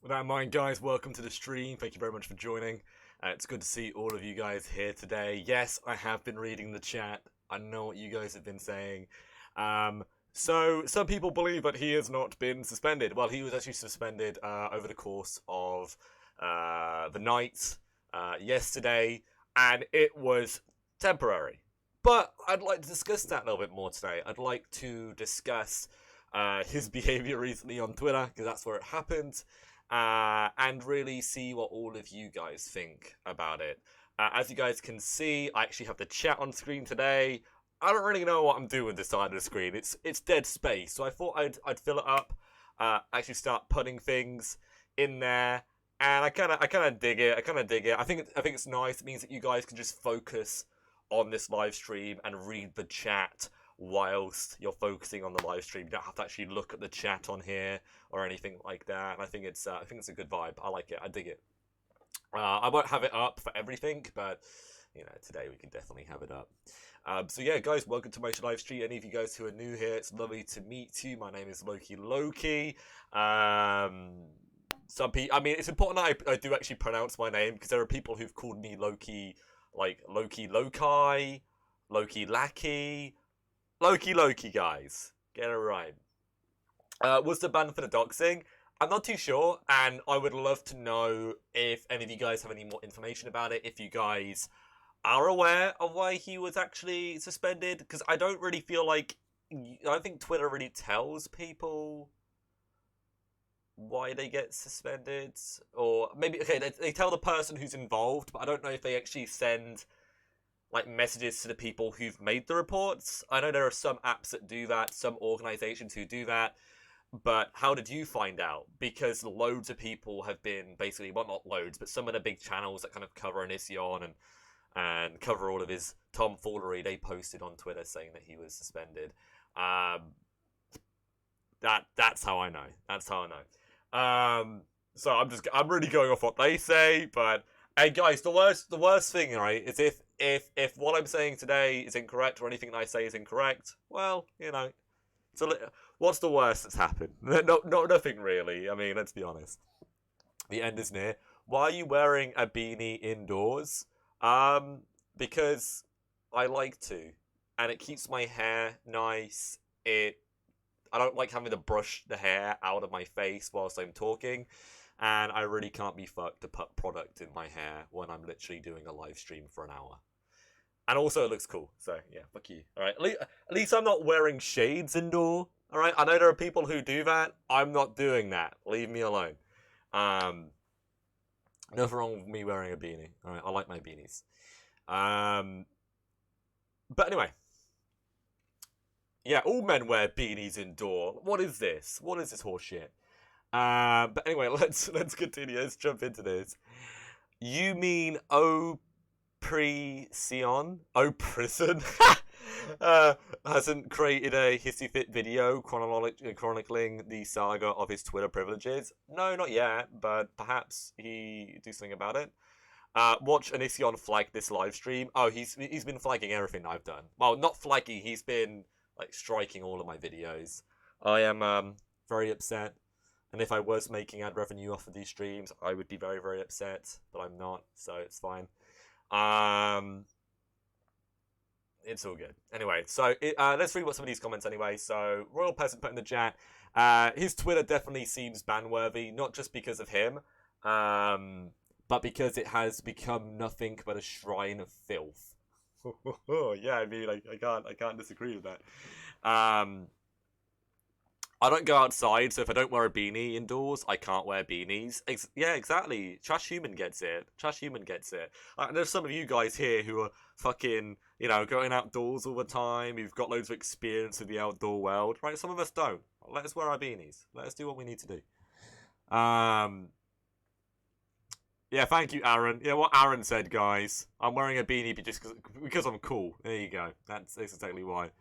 With that in mind, guys, welcome to the stream. Thank you very much for joining. It's good to see all of you guys here today. Yes, I have been reading the chat. I know what you guys have been saying. So some people believe that he has not been suspended. Well, he was actually suspended over the course of the night yesterday, and it was temporary. But I'd like to discuss that a little bit more today. I'd like to discuss his behavior recently on Twitter, because that's where it happened. And really see what all of you guys think about it. As you guys can see, I actually have the chat on screen today. I don't really know what I'm doing with this side of the screen. It's dead space, so I thought I'd fill it up. Actually start putting things in there, and I kind of dig it. I think it's nice. It means that you guys can just focus on this live stream and read the chat whilst you're focusing on the live stream. You don't have to actually look at the chat on here or anything like that. And I think it's a good vibe. I like it. I dig it. I won't have it up for everything, but you know, today we can definitely have it up. So yeah, guys, welcome to my live stream. Any of you guys who are new here, it's lovely to meet you. My name is LowkeyLoki. Some people, I mean, it's important that I do actually pronounce my name, because there are people who've called me Loki, like LowkeyLoki, LowkeyLoki. LowkeyLoki, guys. Get it right. Was the ban for the doxing? I'm not too sure, and I would love to know if any of you guys have any more information about it, if you guys are aware of why he was actually suspended, because I don't really feel like... I don't think Twitter really tells people why they get suspended, or maybe, okay, they tell the person who's involved, but I don't know if they actually send like messages to the people who've made the reports. I know there are some apps that do that, some organizations who do that, but how did you find out? Because loads of people have been basically, well, not loads, but some of the big channels that kind of cover Onision and cover all of his tomfoolery, they posted on Twitter saying that he was suspended. That's how I know. That's how I know. So I'm really going off what they say, but hey guys, the worst thing, right, is if what I'm saying today is incorrect or anything that I say is incorrect, well, you know, what's the worst that's happened? Nothing really. I mean, let's be honest. The end is near. Why are you wearing a beanie indoors? Because I like to, and it keeps my hair nice. I don't like having to brush the hair out of my face whilst I'm talking. And I really can't be fucked to put product in my hair when I'm literally doing a live stream for an hour. And also, it looks cool. So, yeah, fuck you. All right, at least I'm not wearing shades indoor. All right, I know there are people who do that. I'm not doing that. Leave me alone. Nothing wrong with me wearing a beanie. All right, I like my beanies. But anyway. Yeah, all men wear beanies indoor. What is this? What is this horse shit? But anyway, let's continue. Let's jump into this. You mean Prison hasn't created a hissy fit video chronicling the saga of his Twitter privileges? No, not yet, but perhaps he do something about it. Watch Onision flag this live stream. Oh, he's been flagging everything I've done. Well, not flagging. He's been like striking all of my videos. I am very upset. And if I was making ad revenue off of these streams, I would be very, very upset. But I'm not, so it's fine. It's all good. Anyway, so let's read what some of these comments anyway. So Royal Peasant put in the chat, his Twitter definitely seems ban-worthy, not just because of him, but because it has become nothing but a shrine of filth. Yeah, I mean, I can't disagree with that. I don't go outside, so if I don't wear a beanie indoors, I can't wear beanies. Yeah, exactly. Trash Human gets it. Trash Human gets it. There's some of you guys here who are fucking, you know, going outdoors all the time. You've got loads of experience with the outdoor world, right? Some of us don't. Let us wear our beanies. Let us do what we need to do. Yeah, thank you, Aaron. Yeah, what Aaron said, guys. I'm wearing a beanie because I'm cool. There you go. That's exactly why.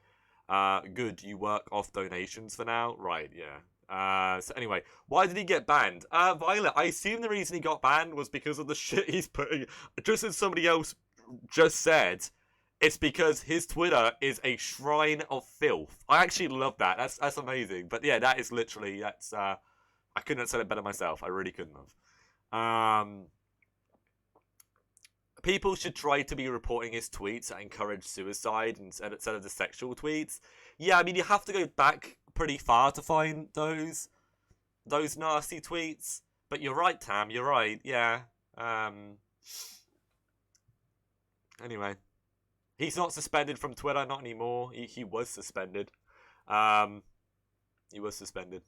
Good, you work off donations for now? Right, yeah. So anyway, why did he get banned? Violet, I assume the reason he got banned was because of the shit he's putting. Just as somebody else just said, it's because his Twitter is a shrine of filth. I actually love that. That's amazing. But yeah, that is literally, I couldn't have said it better myself. I really couldn't have. People should try to be reporting his tweets that encourage suicide instead of the sexual tweets. Yeah, I mean, you have to go back pretty far to find those nasty tweets. But you're right, Tam. You're right. Yeah. Anyway, he's not suspended from Twitter. Not anymore. He was suspended. He was suspended.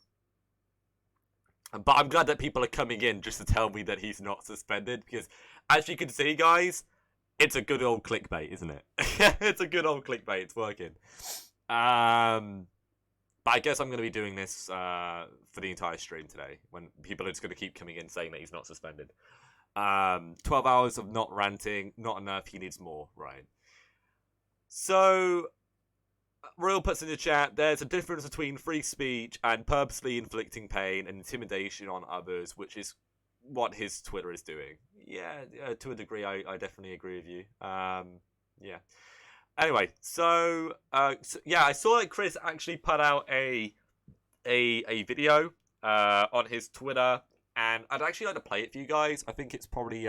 But I'm glad that people are coming in just to tell me that he's not suspended, because as you can see, guys, it's a good old clickbait, isn't it? It's a good old clickbait. It's working. But I guess I'm going to be doing this for the entire stream today, when people are just going to keep coming in saying that he's not suspended. 12 hours of not ranting, not enough. He needs more, right? So Royal puts in the chat, there's a difference between free speech and purposely inflicting pain and intimidation on others, which is what his Twitter is doing. Yeah, to a degree, I definitely agree with you. Yeah. Anyway, so yeah, I saw that Chris actually put out a video on his Twitter, and I'd actually like to play it for you guys. I think it's probably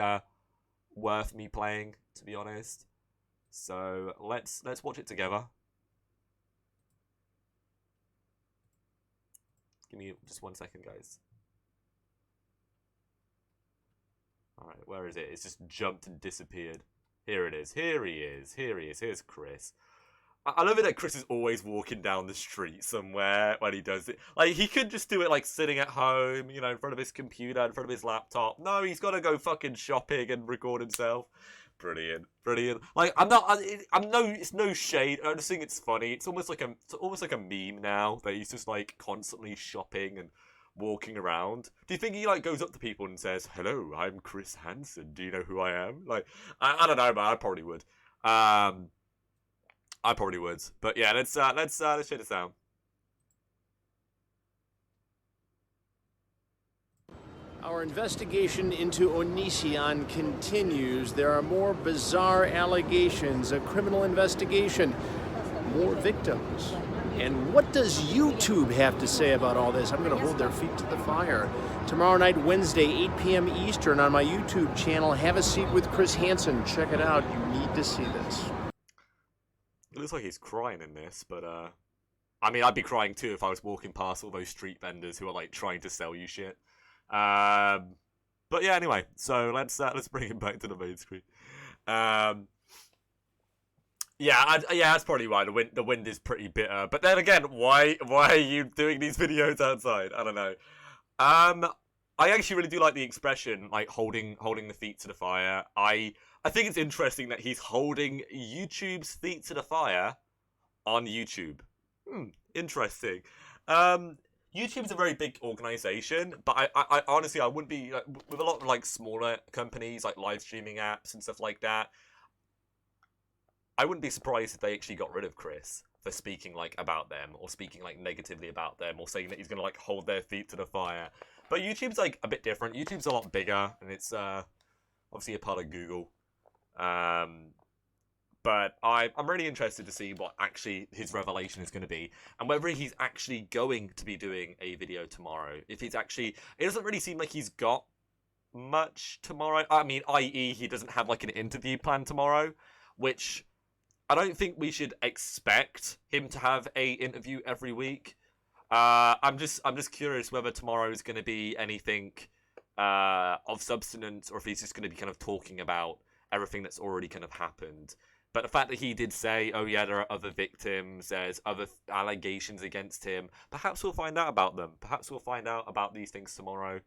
worth me playing, to be honest. So let's watch it together. Give me just 1 second, guys. Alright, where is it? It's just jumped and disappeared. Here it is. Here he is. Here he is. Here's Chris. I love it that Chris is always walking down the street somewhere when he does it. Like, he could just do it, like, sitting at home, you know, in front of his computer, in front of his laptop. No, he's got to go fucking shopping and record himself. Brilliant, brilliant. Like, it's no shade. I just think it's funny. It's almost like a meme now that he's just like constantly shopping and walking around. Do you think he like goes up to people and says, "Hello, I'm Chris Hansen. Do you know who I am?" Like, I don't know, but I probably would. I probably would. But yeah, let's check this out. Our investigation into Onision continues. There are more bizarre allegations, a criminal investigation, more victims. And what does YouTube have to say about all this? I'm going to hold their feet to the fire. Tomorrow night, Wednesday, 8 p.m. Eastern on my YouTube channel. Have a seat with Chris Hansen. Check it out. You need to see this. It looks like he's crying in this, but I mean, I'd be crying too if I was walking past all those street vendors who are like trying to sell you shit. But yeah, anyway, so let's bring it back to the main screen. Yeah, that's probably why the wind is pretty bitter. But then again, why are you doing these videos outside? I don't know. I actually really do like the expression, like holding the feet to the fire. I think it's interesting that he's holding YouTube's feet to the fire on YouTube. Interesting. YouTube's a very big organization, but I honestly, I wouldn't be, like, with a lot of like smaller companies, like live streaming apps and stuff like that, I wouldn't be surprised if they actually got rid of Chris for speaking like about them, or speaking like negatively about them, or saying that he's gonna like hold their feet to the fire. But YouTube's like a bit different. YouTube's a lot bigger, and it's obviously a part of Google. But I'm really interested to see what actually his revelation is going to be, and whether he's actually going to be doing a video tomorrow. If he's actually, it doesn't really seem like he's got much tomorrow. I mean, i.e., he doesn't have like an interview planned tomorrow, which I don't think we should expect him to have a interview every week. I'm just curious whether tomorrow is going to be anything of substance, or if he's just going to be kind of talking about everything that's already kind of happened. But the fact that he did say, oh yeah, there are other victims, there's other allegations against him, perhaps we'll find out about them. Perhaps we'll find out about these things tomorrow.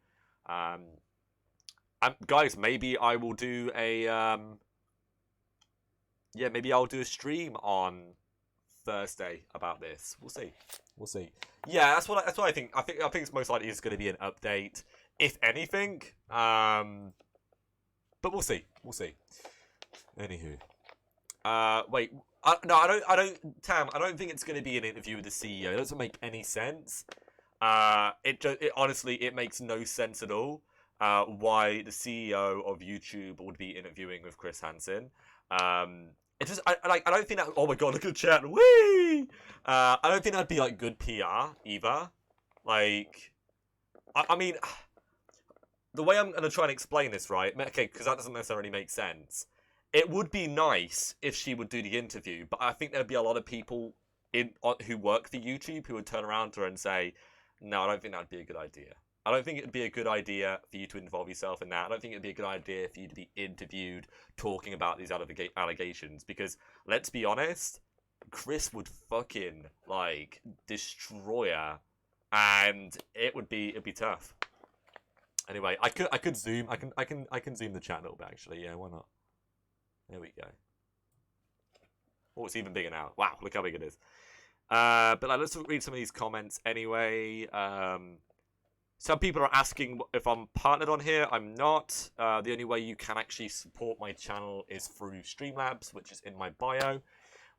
Guys, maybe I will do a maybe I'll do a stream on Thursday about this. We'll see. We'll see. Yeah, that's what I think. I think it's most likely it's going to be an update, if anything. But we'll see. We'll see. Anywho. Wait. No, I don't. Tam, I don't think it's going to be an interview with the CEO. It doesn't make any sense. It honestly, it makes no sense at all. Why the CEO of YouTube would be interviewing with Chris Hansen. It just, I don't think that. Oh my god, look at the chat. Whee! I don't think that'd be like good PR either. Like, I mean, the way I'm going to try and explain this, right? Okay, because that doesn't necessarily make sense. It would be nice if she would do the interview, but I think there'd be a lot of people who work for YouTube who would turn around to her and say, no, I don't think that'd be a good idea. I don't think it'd be a good idea for you to involve yourself in that. I don't think it'd be a good idea for you to be interviewed talking about these allegations, because let's be honest, Chris would fucking like destroy her, and it'd be tough. Anyway, I could zoom. I can zoom the chat a little bit actually. Yeah, why not? There we go. Oh, it's even bigger now. Wow, look how big it is. But like, let's read some of these comments anyway. Some people are asking if I'm partnered on here. I'm not. The only way you can actually support my channel is through Streamlabs, which is in my bio.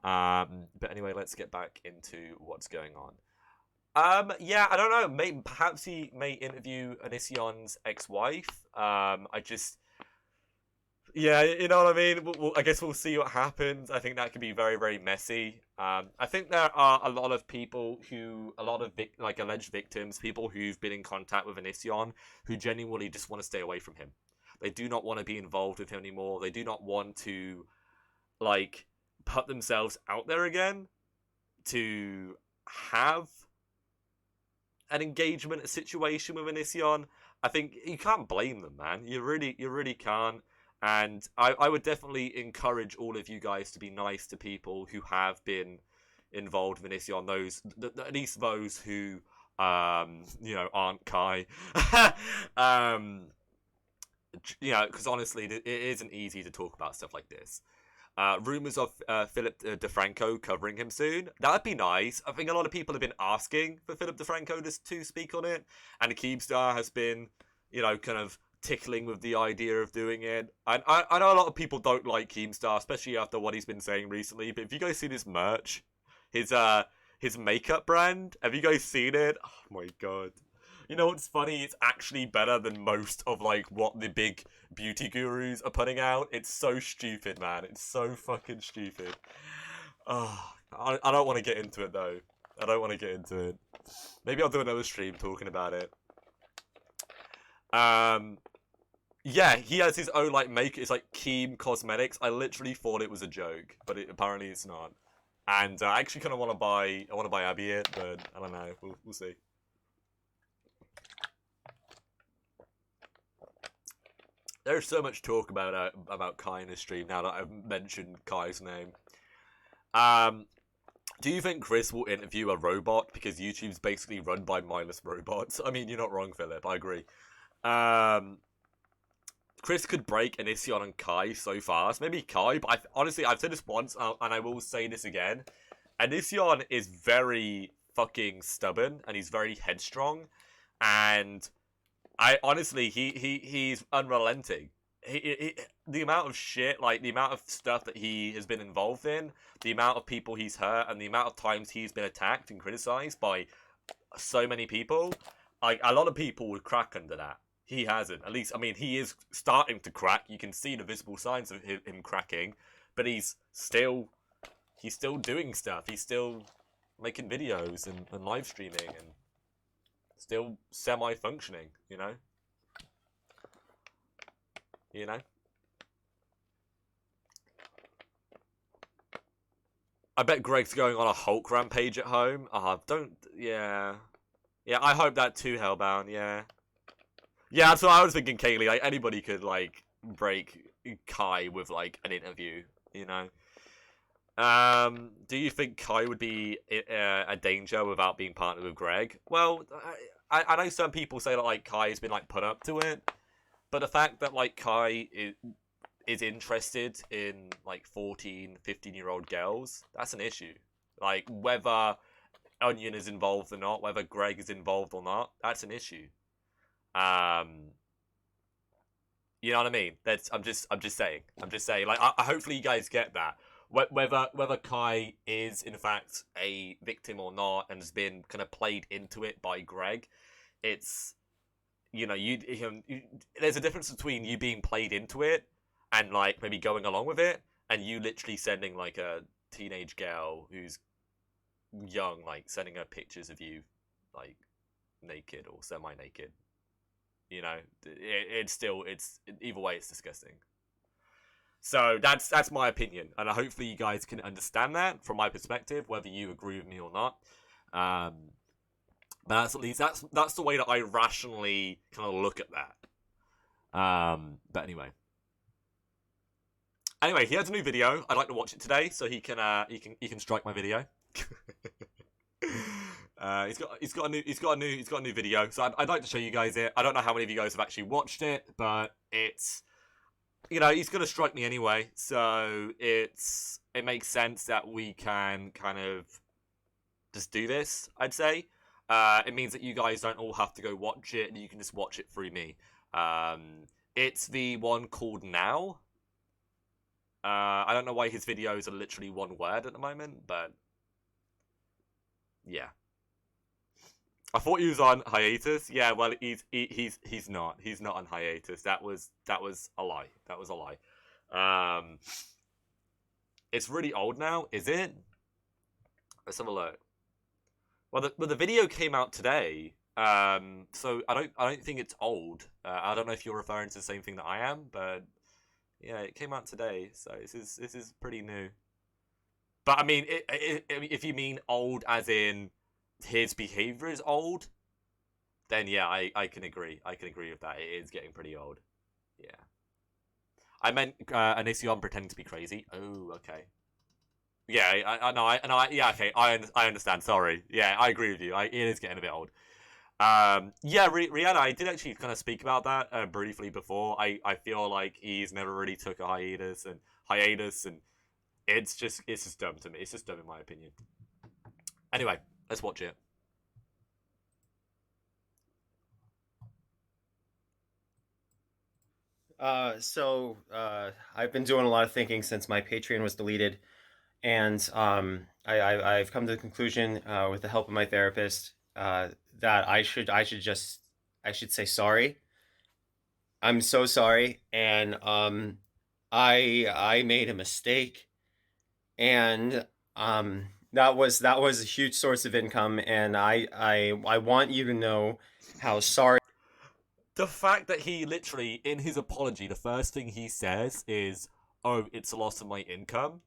But anyway, let's get back into what's going on. Yeah, I don't know. Perhaps he may interview Onision's ex-wife. Yeah, you know what I mean? I guess we'll see what happens. I think that could be very, very messy. I think there are a lot of people like alleged victims, people who've been in contact with Onision, who genuinely just want to stay away from him. They do not want to be involved with him anymore. They do not want to, like, put themselves out there again to have an engagement, a situation with Onision. I think you can't blame them, man. You really can't. And I would definitely encourage all of you guys to be nice to people who have been involved with Onision. At least those who, aren't Kai. Because honestly, it isn't easy to talk about stuff like this. Rumors of Philip DeFranco covering him soon. That'd be nice. I think a lot of people have been asking for Philip DeFranco to speak on it, and Keemstar has been, kind of tickling with the idea of doing it. I know a lot of people don't like Keemstar, especially after what he's been saying recently. But if you guys seen his merch, his makeup brand, have you guys seen it? Oh my god. You know what's funny? It's actually better than most of like what the big beauty gurus are putting out. It's so stupid, man. It's so fucking stupid. Oh, I don't want to get into it though. I don't want to get into it. Maybe I'll do another stream talking about it. Yeah, he has his own like makeup. It's like Keem Cosmetics. I literally thought it was a joke, but apparently it's not. And I actually kind of want to buy. I want to buy Abby it, but I don't know. We'll see. There's so much talk about Kai in this stream now that I've mentioned Kai's name. Do you think Chris will interview a robot because YouTube's basically run by mindless robots? I mean, you're not wrong, Philip. I agree. Chris could break Onision and Kai so fast. Maybe Kai, but honestly, I've said this once, and I will say this again. Onision is very fucking stubborn, and he's very headstrong, and he's unrelenting. The amount of shit, like the amount of stuff that he has been involved in, the amount of people he's hurt, and the amount of times he's been attacked and criticized by so many people, like a lot of people would crack under that. He hasn't. At least, I mean, he is starting to crack. You can see the visible signs of him cracking, but he's still doing stuff. He's still making videos and live streaming and still semi-functioning, you know? I bet Greg's going on a Hulk rampage at home. Yeah, I hope that too, Hellbound, yeah. Yeah, that's what I was thinking, Kaylee. Like, anybody could, like, break Kai with, like, an interview, you know? Do you think Kai would be a danger without being partnered with Greg? Well, I know some people say that, like, Kai has been, like, put up to it. But the fact that, like, Kai is interested in, like, 14, 15-year-old girls, that's an issue. Like, whether Onion is involved or not, whether Greg is involved or not, that's an issue. You know what I mean? I'm just saying. Like, hopefully you guys get that. Whether Kai is in fact a victim or not, and has been kind of played into it by Greg, it's, you know, there's a difference between you being played into it and like maybe going along with it, and you literally sending like a teenage girl who's young, like sending her pictures of you like naked or semi-naked. You know, it's either way, it's disgusting. So that's my opinion, and hopefully you guys can understand that from my perspective, whether you agree with me or not. But that's at least that's the way that I rationally kind of look at that. But anyway, he has a new video. I'd like to watch it today, so he can strike my video. He's got a new video, so I'd like to show you guys it. I don't know how many of you guys have actually watched it, but it's, you know, he's gonna strike me anyway, so it makes sense that we can kind of just do this. I'd say it means that you guys don't all have to go watch it, and you can just watch it through me. It's the one called Now. I don't know why his videos are literally one word at the moment, but yeah. I thought he was on hiatus. Yeah, well, he's not. He's not on hiatus. That was a lie. That was a lie. It's really old now, is it? Let's have a look. Well, the video came out today. So I don't think it's old. I don't know if you're referring to the same thing that I am, but yeah, it came out today. So this is pretty new. But I mean, if you mean old as in his behavior is old, then yeah, I can agree. I can agree with that. It is getting pretty old. Yeah. I meant Onision pretending to be crazy. Oh, okay. Yeah, I know. Yeah, okay. I understand. Sorry. Yeah, I agree with you. It is getting a bit old. Yeah, Rihanna, I did actually kind of speak about that briefly before. I feel like he's never really took a hiatus, and it's just dumb to me. It's just dumb in my opinion. Anyway, let's watch it. So I've been doing a lot of thinking since my Patreon was deleted, and I've come to the conclusion, with the help of my therapist, that I should say sorry. I'm so sorry, and I made a mistake, and that was a huge source of income, and I want you to know how sorry. The fact that he literally, in his apology, the first thing he says is, "Oh, it's a loss of my income."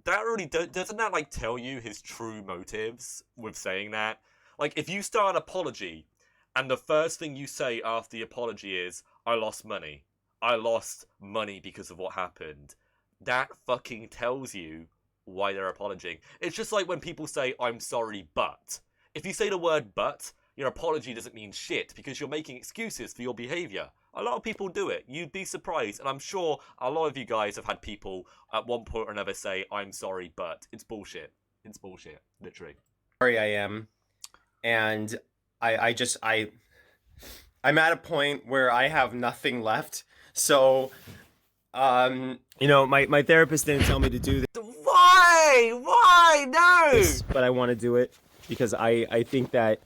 That really doesn't that like tell you his true motives with saying that? Like, if you start an apology, and the first thing you say after the apology is, "I lost money. I lost money because of what happened," that fucking tells you why they're apologizing. It's just like when people say, "I'm sorry, but." If you say the word "but," your apology doesn't mean shit because you're making excuses for your behavior. A lot of people do it. You'd be surprised. And I'm sure a lot of you guys have had people at one point or another say, "I'm sorry, but." It's bullshit. It's bullshit. Literally. Sorry I am. And I'm at a point where I have nothing left. So, my therapist didn't tell me to do Why? Why? No! this, but I want to do it because I think that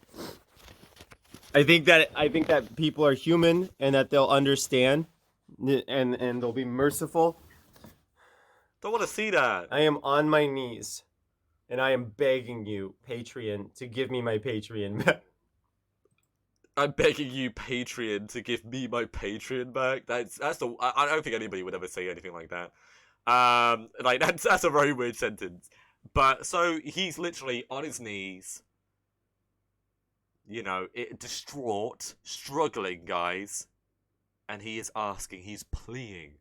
people are human and that they'll understand and they'll be merciful. Don't want to see that. I am on my knees and I am begging you, Patreon, to give me my Patreon back. I'm begging you, Patreon, to give me my Patreon back. I don't think anybody would ever say anything like that. That's a very weird sentence. But so he's literally on his knees, distraught, struggling, guys, and he is asking, he's pleading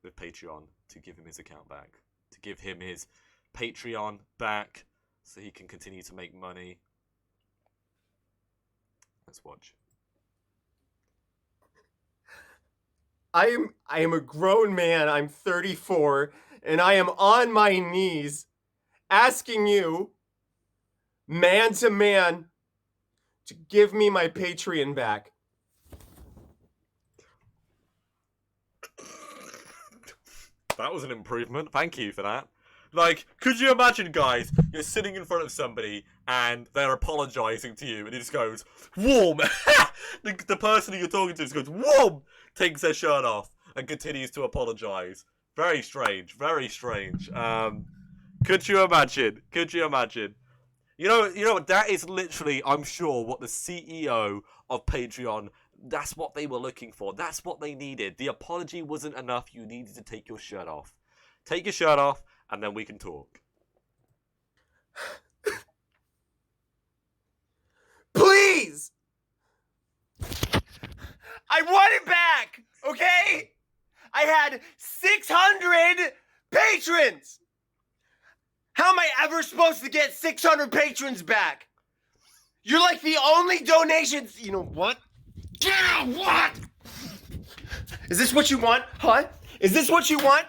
with Patreon to give him his account back, to give him his Patreon back, so he can continue to make money. Let's watch. I am a grown man. I'm 34, and I am on my knees asking you, man to man, to give me my Patreon back. That was an improvement. Thank you for that. Like, could you imagine, guys, you're sitting in front of somebody and they're apologizing to you and he just goes, "Warm." the person who you're talking to just goes, "Warm," takes their shirt off and continues to apologize. Very strange. Very strange. Could you imagine? Could you imagine? You know what? That is literally, I'm sure, what the CEO of Patreon That's what they were looking for. That's what they needed. The apology wasn't enough. You needed to take your shirt off. Take your shirt off, and then we can talk. Please! I want it back, okay? I had 600 patrons! How am I ever supposed to get 600 patrons back? You're like the only donations... You know what? What? Is this what you want, huh? Is this what you want?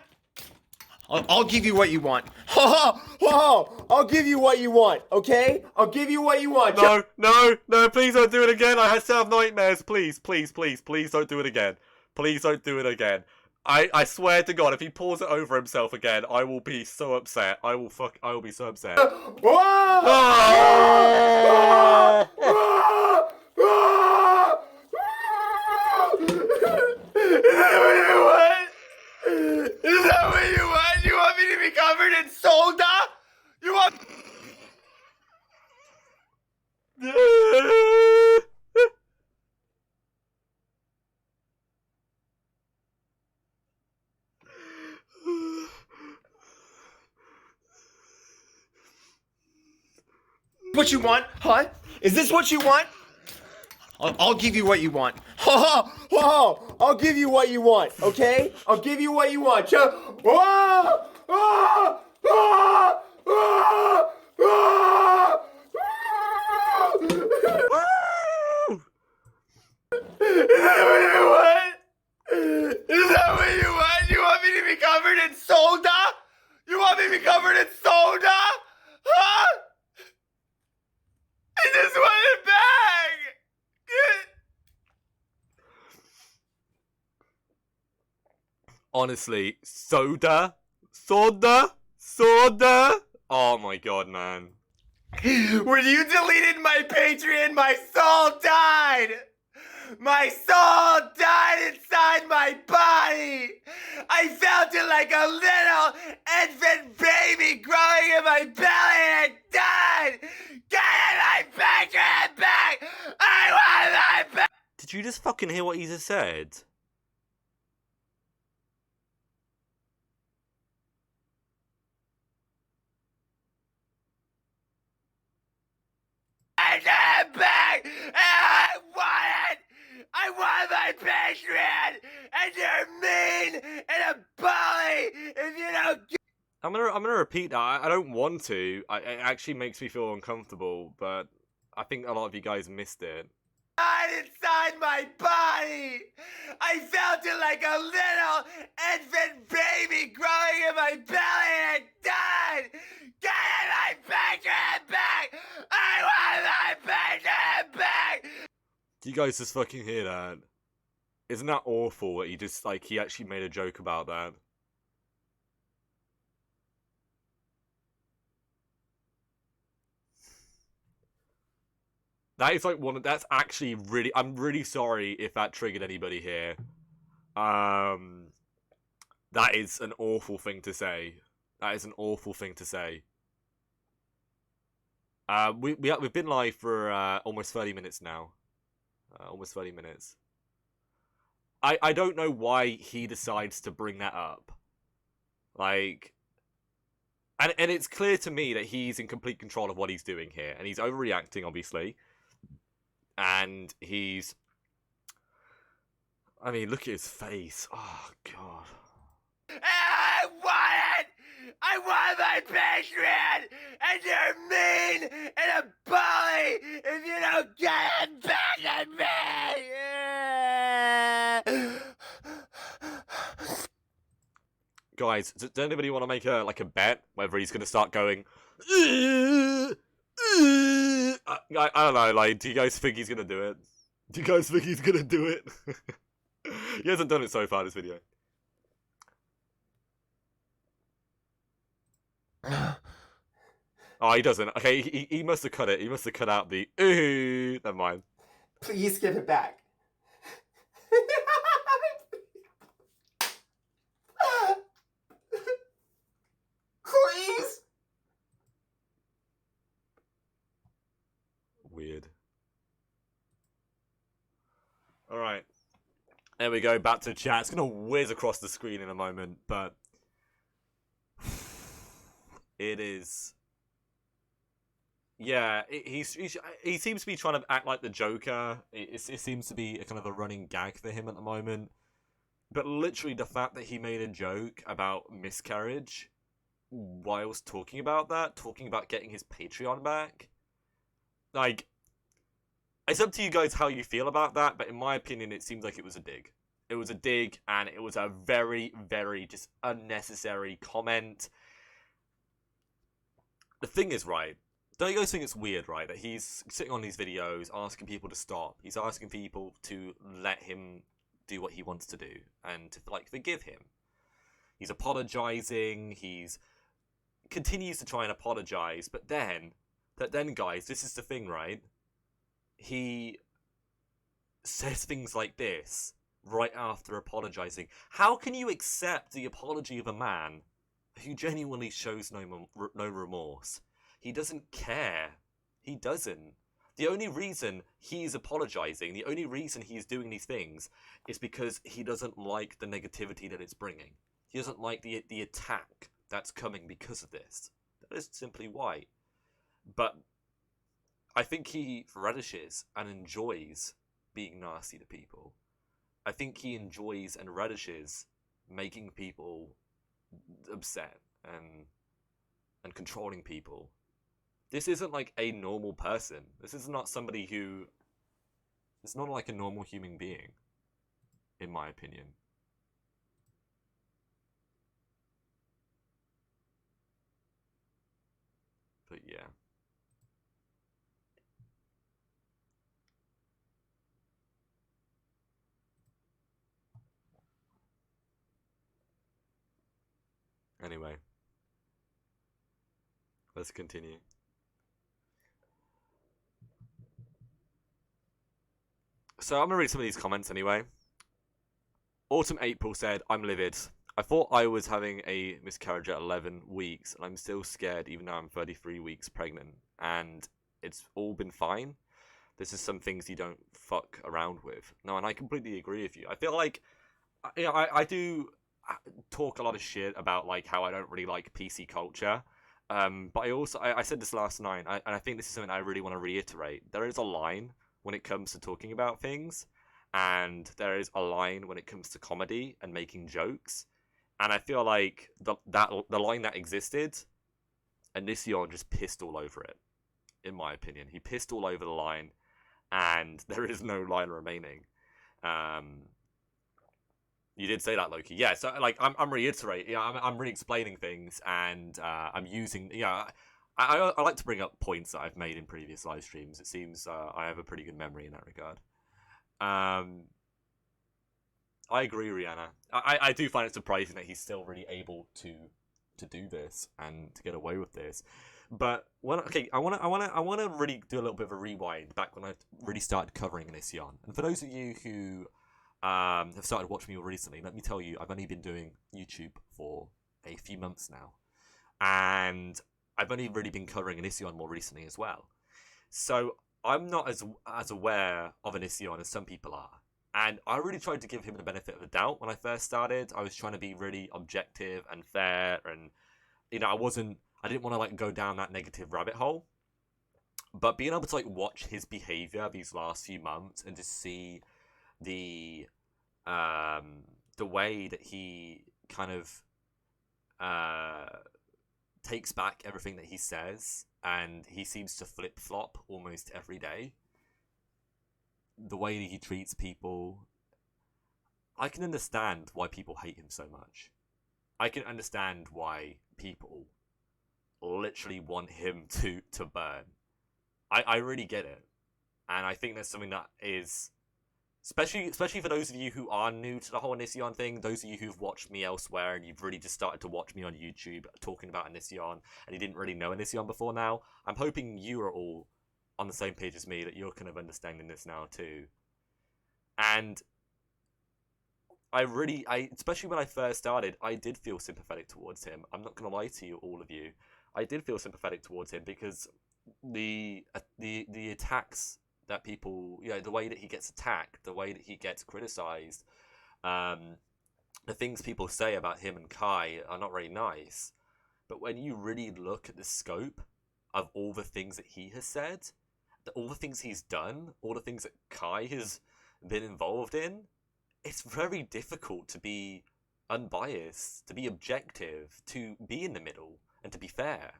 I'll give you what you want. I'll give you what you want, okay? I'll give you what you want. No, please don't do it again. I still have nightmares. Please don't do it again. Please don't do it again. I swear to God, if he pulls it over himself again, I will be so upset. I will be so upset. Is that what you want? You want me to be covered in soda? You want... What you want, huh? Is this what you want? I'll give you what you want. I'll give you what you want, okay? I'll give you what you want. Is that what you want? Is that what you want? You want me to be covered in soda? You want me to be covered in soda? Huh? I just want it back! Honestly, soda? Oh my God, man. When you deleted my Patreon, my soul died! My soul died inside my body! I felt it like a little infant baby growing in my belly and it died! Get my Patreon back! I want my back! Did you just fucking hear what he just said? I get it back! And I want it! I want my Patreon! And you're mean and a bully if you don't get... I'm gonna repeat that. I don't want to. It actually makes me feel uncomfortable, but I think a lot of you guys missed it. Inside my body! I felt it like a little infant baby growing in my belly and it died! Get my Patreon back! I want my Patreon back! Do you guys just fucking hear that? Isn't that awful that he actually made a joke about that? That is like that's actually really, I'm really sorry if that triggered anybody here. That is an awful thing to say. That is an awful thing to say. We've been live for almost 30 minutes now. Almost 30 minutes. I don't know why he decides to bring that up. Like, and it's clear to me that he's in complete control of what he's doing here, and he's overreacting, obviously. And he's... I mean, look at his face. Oh, God. I want it! I want my Patreon! And you're mean and a bully if you don't get it back at me! Guys, does anybody want to make a bet whether he's going to start going... I don't know, like, do you guys think he's gonna do it? Do you guys think he's gonna do it? He hasn't done it so far in this video. Oh, he doesn't. Okay, he must have cut it. He must have cut out the never mind. Please give it back. Please. Weird. Alright. There we go, back to chat. It's going to whiz across the screen in a moment, but it is... Yeah, he seems to be trying to act like the Joker. It seems to be a kind of a running gag for him at the moment. But literally the fact that he made a joke about miscarriage whilst talking about that, talking about getting his Patreon back, like, it's up to you guys how you feel about that, but in my opinion, it seems like it was a dig. It was a dig, and it was a very, very just unnecessary comment. The thing is, right, don't you guys think it's weird, right, that he's sitting on these videos asking people to stop. He's asking people to let him do what he wants to do and to, like, forgive him. He's apologizing. He's continues to try and apologize, but then, guys, this is the thing, right? He says things like this right after apologizing. How can you accept the apology of a man who genuinely shows no remorse? He doesn't care. He doesn't. The only reason he's apologizing, the only reason he's doing these things is because he doesn't like the negativity that it's bringing. He doesn't like the attack that's coming because of this. That is simply why. But I think he relishes and enjoys being nasty to people. I think he enjoys and relishes making people upset and controlling people. This isn't like a normal person. This is not somebody who... It's not like a normal human being, in my opinion. But yeah. Anyway. Let's continue. So I'm going to read some of these comments anyway. Autumn April said, I'm livid. I thought I was having a miscarriage at 11 weeks, and I'm still scared even though I'm 33 weeks pregnant. And it's all been fine. This is some things you don't fuck around with. No, and I completely agree with you. I feel like, you know, I do talk a lot of shit about like how I don't really like PC culture. But I said this last night, and I think this is something I really want to reiterate. There is a line when it comes to talking about things, and there is a line when it comes to comedy and making jokes. And I feel like the line that existed, Onision just pissed all over it, in my opinion. He pissed all over the line, and there is no line remaining. You did say that, Loki. Yeah, so like I'm reiterating, yeah, I'm re-explaining things, and I'm using, yeah. I like to bring up points that I've made in previous live streams. It seems I have a pretty good memory in that regard. I agree, Rihanna. I do find it surprising that he's still really able to do this and to get away with this. But I want to really do a little bit of a rewind back when I really started covering Onision. And for those of you who have started watching me more recently, let me tell you, I've only been doing YouTube for a few months now, and I've only really been covering Onision more recently as well. So I'm not as aware of Onision as some people are. And I really tried to give him the benefit of the doubt when I first started. I was trying to be really objective and fair, and you know, I didn't want to like go down that negative rabbit hole. But being able to like watch his behavior these last few months and to see the way that he kind of takes back everything that he says, and he seems to flip-flop almost every day. The way that he treats people, I can understand why people hate him so much. I can understand why people literally want him to burn. I really get it. And I think that's something that is, especially for those of you who are new to the whole Onision thing, those of you who've watched me elsewhere and you've really just started to watch me on YouTube talking about Onision and you didn't really know Onision before now, I'm hoping you are all on the same page as me, that you're kind of understanding this now too. And especially when I first started, I did feel sympathetic towards him. I'm not going to lie to you, all of you. I did feel sympathetic towards him because the attacks that people, you know, the way that he gets attacked, the way that he gets criticized, the things people say about him and Kai are not very nice. But when you really look at the scope of all the things that he has said, all the things he's done, all the things that Kai has been involved in, it's very difficult to be unbiased, to be objective, to be in the middle, and to be fair.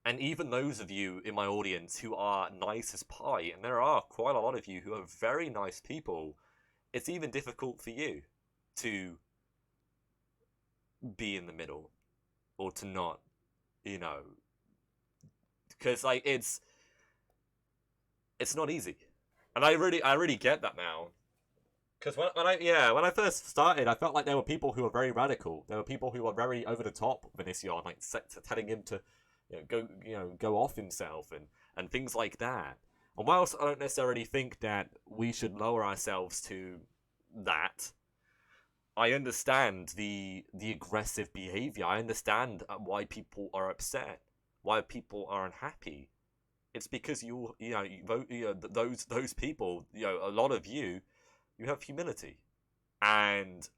And even those of you in my audience who are nice as pie, and there are quite a lot of you who are very nice people, it's even difficult for you to be in the middle, or to not, you know, because like it's not easy, and I really get that now. Because when I first started, I felt like there were people who were very radical. There were people who were very over the top with Onision, like telling him to go off himself and things like that. And whilst I don't necessarily think that we should lower ourselves to that, I understand the aggressive behavior. I understand why people are upset, why people are unhappy. It's because those people, a lot of you have humility and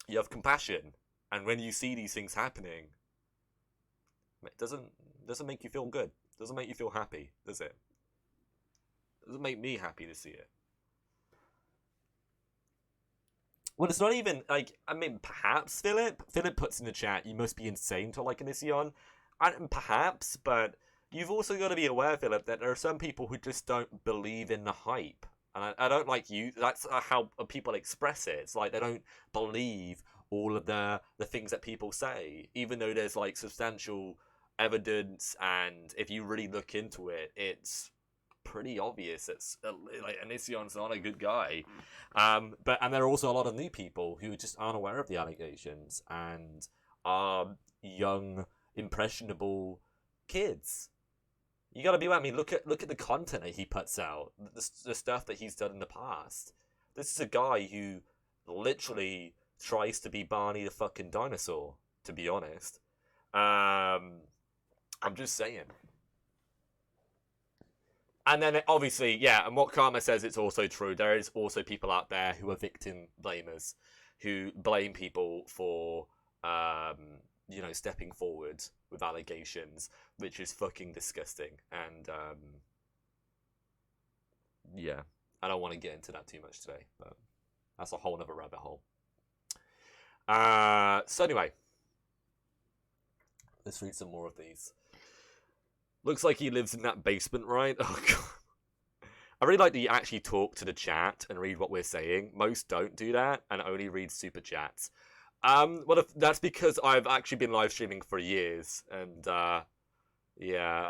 you have compassion, and when you see these things happening, it doesn't make you feel good. It doesn't make you feel happy, does it? It doesn't make me happy to see it. Well, it's not even like, I mean, perhaps Philip puts in the chat, you must be insane to like Onision, and perhaps, but you've also got to be aware, Philip, that there are some people who just don't believe in the hype. And I don't like you. That's how people express it. It's like they don't believe all of the things that people say, even though there's like substantial evidence, and if you really look into it, it's pretty obvious. It's like Onision's not a good guy. And there are also a lot of new people who just aren't aware of the allegations and are young, impressionable kids. You gotta be aware. I mean, look at the content that he puts out, the stuff that he's done in the past. This is a guy who literally tries to be Barney the fucking dinosaur, to be honest. I'm just saying. And then obviously, yeah, and what Karma says, it's also true. There is also people out there who are victim blamers, who blame people for stepping forward with allegations, which is fucking disgusting. And yeah, I don't want to get into that too much today, but that's a whole other rabbit hole. So anyway, let's read some more of these. Looks like he lives in that basement, right? Oh god. I really like that you actually talk to the chat and read what we're saying. Most don't do that and only read super chats. Well, that's because I've actually been live streaming for years, and yeah,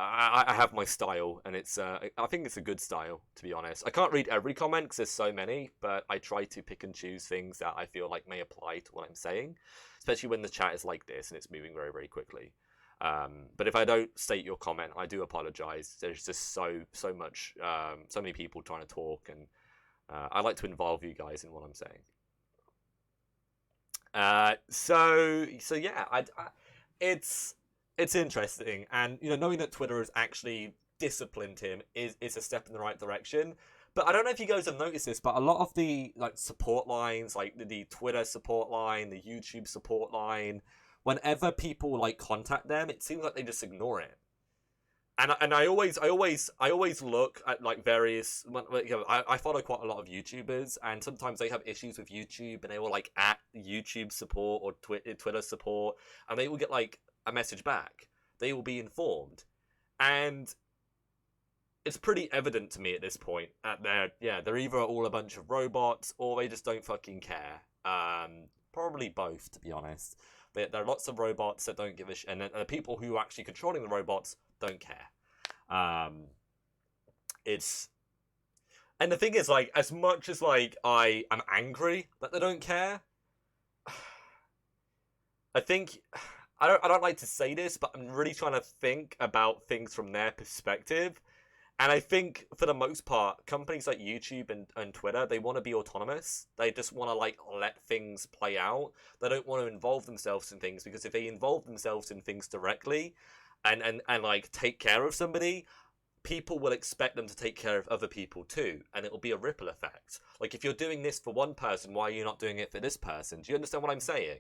I have my style, and it's I think it's a good style, to be honest. I can't read every comment because there's so many, but I try to pick and choose things that I feel like may apply to what I'm saying, especially when the chat is like this and it's moving very, very quickly. But if I don't state your comment, I do apologize. There's just so much, so many people trying to talk, and I like to involve you guys in what I'm saying. So yeah, it's interesting, and knowing that Twitter has actually disciplined him is a step in the right direction. But I don't know if you guys have noticed this, but a lot of the support lines, like the Twitter support line, the YouTube support line, whenever people contact them, it seems like they just ignore it. And I always look at various. I follow quite a lot of YouTubers, and sometimes they have issues with YouTube, and they will at YouTube support or Twitter support, and they will get a message back. They will be informed, and it's pretty evident to me at this point that they're either all a bunch of robots or they just don't fucking care. Probably both, to be honest. There are lots of robots that don't give a shit, and the people who are actually controlling the robots don't care. And the thing is, as much as I am angry that they don't care, I think I don't like to say this, but I'm really trying to think about things from their perspective. And I think, for the most part, companies like YouTube and Twitter, they want to be autonomous. They just want to, let things play out. They don't want to involve themselves in things, because if they involve themselves in things directly and take care of somebody, people will expect them to take care of other people too, and it will be a ripple effect. Like, if you're doing this for one person, why are you not doing it for this person? Do you understand what I'm saying?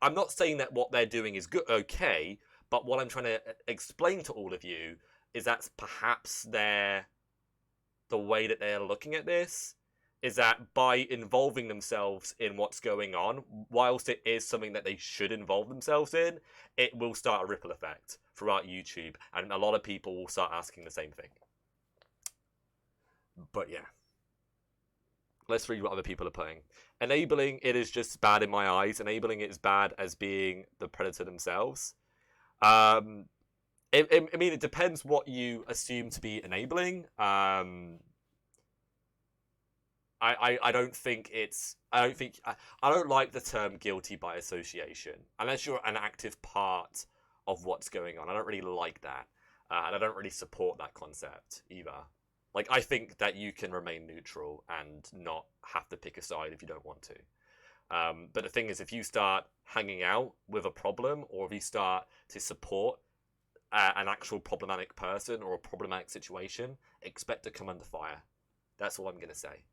I'm not saying that what they're doing is good, okay, but what I'm trying to explain to all of you is that's perhaps the way that they're looking at this, is that by involving themselves in what's going on, whilst it is something that they should involve themselves in, it will start a ripple effect throughout YouTube, and a lot of people will start asking the same thing. But yeah. Let's read what other people are putting. Enabling it is just bad in my eyes. Enabling it is bad as being the predator themselves. I mean, it depends what you assume to be enabling. I don't think it's. I don't like the term guilty by association unless you're an active part of what's going on. I don't really like that, and I don't really support that concept either. Like, I think that you can remain neutral and not have to pick a side if you don't want to. But the thing is, if you start hanging out with a problem, or if you start to support an actual problematic person or a problematic situation, expect to come under fire. That's all I'm going to say.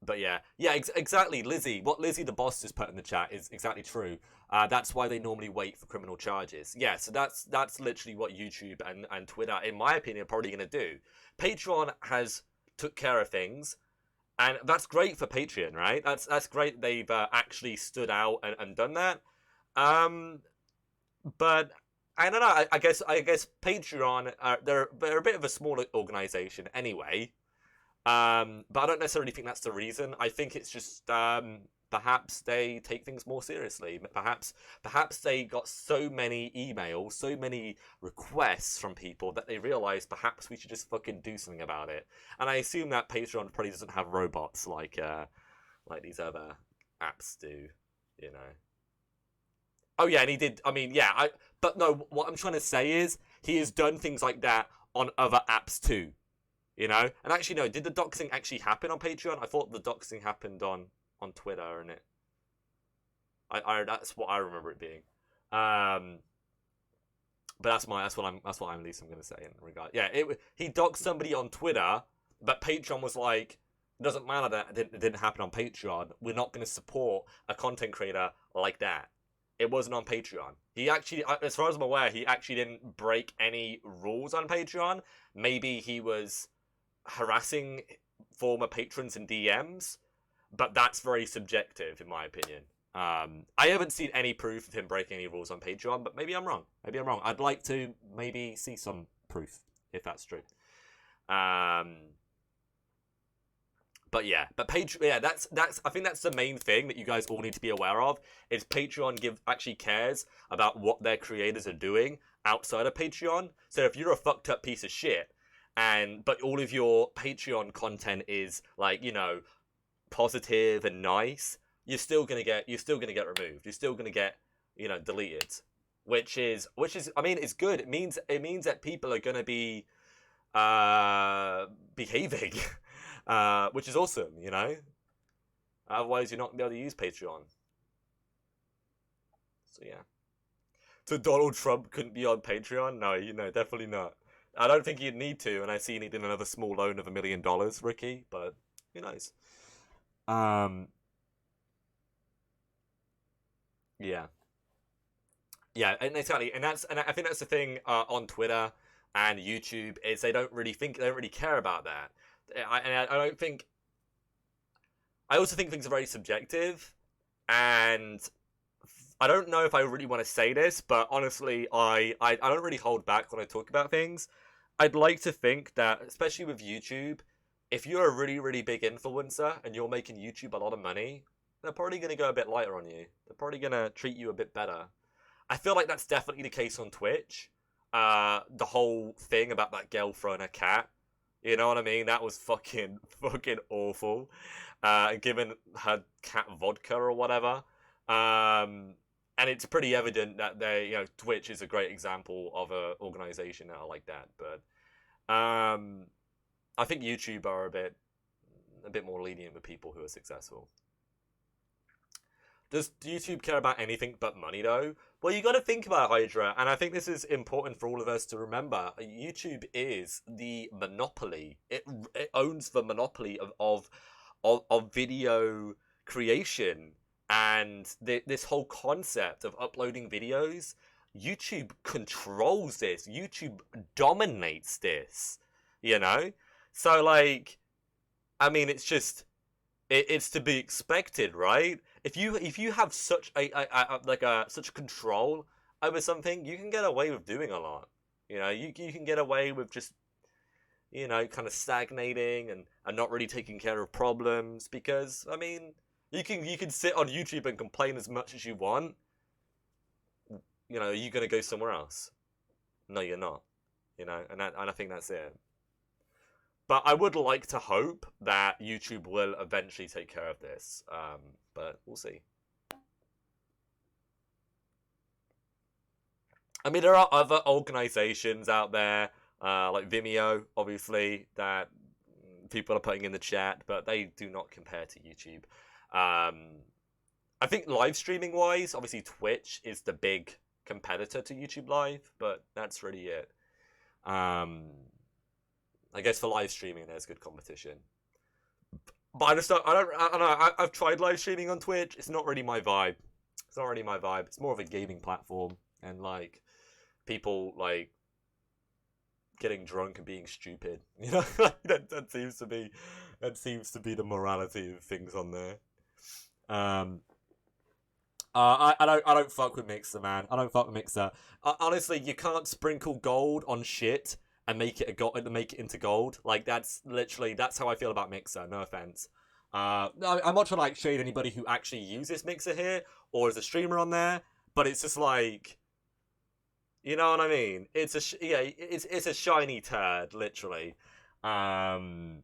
But yeah, exactly, Lizzie. What Lizzie the boss just put in the chat is exactly true. That's why they normally wait for criminal charges. Yeah, so that's literally what YouTube and Twitter, in my opinion, are probably going to do. Patreon has took care of things, and that's great for Patreon, right? That's great. They've actually stood out and done that. But I don't know. I guess Patreon, they're a bit of a smaller organization anyway. But I don't necessarily think that's the reason. I think it's just perhaps they take things more seriously. Perhaps they got so many emails, so many requests from people that they realized perhaps we should just fucking do something about it. And I assume that Patreon probably doesn't have robots like these other apps do, you know. Oh yeah, and he did. I mean, yeah. But no, what I'm trying to say is he has done things like that on other apps too. You know, and actually, no. Did the doxing actually happen on Patreon? I thought the doxing happened on Twitter, and that's what I remember it being. But that's what I'm at least I'm gonna say in regard. Yeah, he doxed somebody on Twitter, but Patreon was like, it doesn't matter that it didn't happen on Patreon. We're not gonna support a content creator like that. It wasn't on Patreon. He actually, as far as I'm aware, he actually didn't break any rules on Patreon. Maybe he was harassing former patrons in DMs, but that's very subjective in my opinion. I haven't seen any proof of him breaking any rules on Patreon, but maybe I'm wrong. I'd like to maybe see some proof if that's true. But yeah, that's I think that's the main thing that you guys all need to be aware of, is Patreon actually cares about what their creators are doing outside of Patreon. So if you're a fucked up piece of shit, but all of your Patreon content is like, you know, positive and nice, you're still gonna get removed. You're still gonna get, you know, deleted, which is I mean, it's good. It means that people are gonna be behaving, which is awesome, you know. Otherwise, you're not gonna be able to use Patreon. So yeah. So Donald Trump couldn't be on Patreon? No, you know, definitely not. I don't think you'd need to, and I see you need another small loan of $1 million, Ricky, but who knows? Yeah. Yeah, and exactly, and I think that's the thing on Twitter and YouTube, is they don't really care about that. I don't think. I also think things are very subjective, and I don't know if I really want to say this, but honestly, I don't really hold back when I talk about things. I'd like to think that, especially with YouTube, if you're a really, really big influencer and you're making YouTube a lot of money, they're probably going to go a bit lighter on you. They're probably going to treat you a bit better. I feel like that's definitely the case on Twitch. The whole thing about that girl throwing a cat, you know what I mean? That was fucking awful. Giving her cat vodka or whatever. And it's pretty evident that Twitch is a great example of an organization that are like that. But I think YouTube are a bit more lenient with people who are successful. does YouTube care about anything but money though? Well, you got to think about Hydra, and I think this is important for all of us to remember. YouTube is the monopoly. It owns the monopoly of video creation, and this whole concept of uploading videos. YouTube controls this. YouTube dominates this. You know, so like, I mean, it's just it's to be expected, right? If you have such such control over something, you can get away with doing a lot. You know, you can get away with just, you know, kind of stagnating and not really taking care of problems, because I mean, you can sit on YouTube and complain as much as you want. You know, are you gonna go somewhere else? No, you're not. You know, and I think that's it. But I would like to hope that YouTube will eventually take care of this. But we'll see. I mean, there are other organizations out there, like Vimeo, obviously, that people are putting in the chat, but they do not compare to YouTube. I think live streaming wise, obviously Twitch is the big competitor to YouTube Live, but that's really it. I guess for live streaming, there's good competition. But I don't know. I've tried live streaming on Twitch. It's not really my vibe. It's not really my vibe. It's more of a gaming platform, and like people like getting drunk and being stupid. You know, that seems to be the morality of things on there. I don't fuck with Mixer, man. I don't fuck with Mixer. Honestly, you can't sprinkle gold on shit and make it into gold. Like, that's how I feel about Mixer. No offense. I'm not trying to like shade anybody who actually uses Mixer here or is a streamer on there, but it's just like, you know what I mean? It's a shiny turd, literally. That's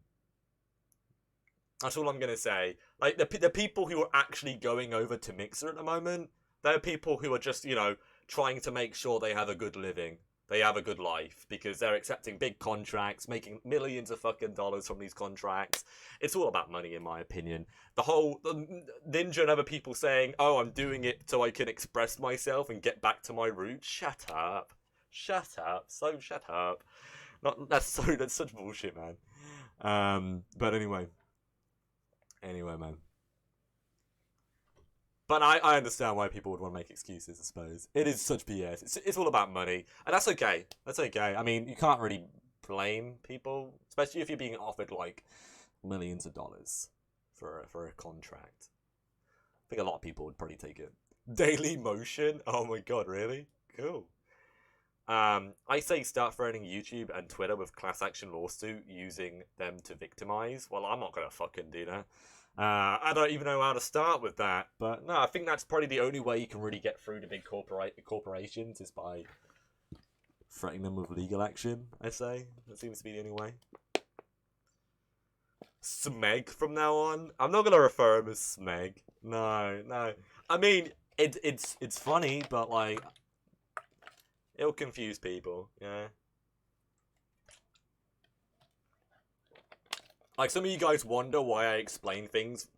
all I'm gonna say. Like the people who are actually going over to Mixer at the moment, they're people who are just, you know, trying to make sure they have a good living. They have a good life because they're accepting big contracts, making millions of fucking dollars from these contracts. It's all about money, in my opinion. The Ninja and other people saying, "Oh, I'm doing it so I can express myself and get back to my roots." Shut up, shut up, shut up. That's such bullshit, man. But anyway, man. But I understand why people would want to make excuses, I suppose. It is such BS. It's all about money. And that's okay. That's okay. I mean, you can't really blame people, especially if you're being offered, like, millions of dollars for a contract. I think a lot of people would probably take it. Daily Motion? Oh my god, really? Cool. I say start threatening YouTube and Twitter with class action lawsuit using them to victimize. Well, I'm not going to fucking do that. I don't even know how to start with that, but no, I think that's probably the only way you can really get through to big corporations is by threatening them with legal action, I say. That seems to be the only way. Smeg from now on? I'm not going to refer him as Smeg. No. I mean, it's funny, but like, it'll confuse people, yeah. Like, some of you guys wonder why I explain things,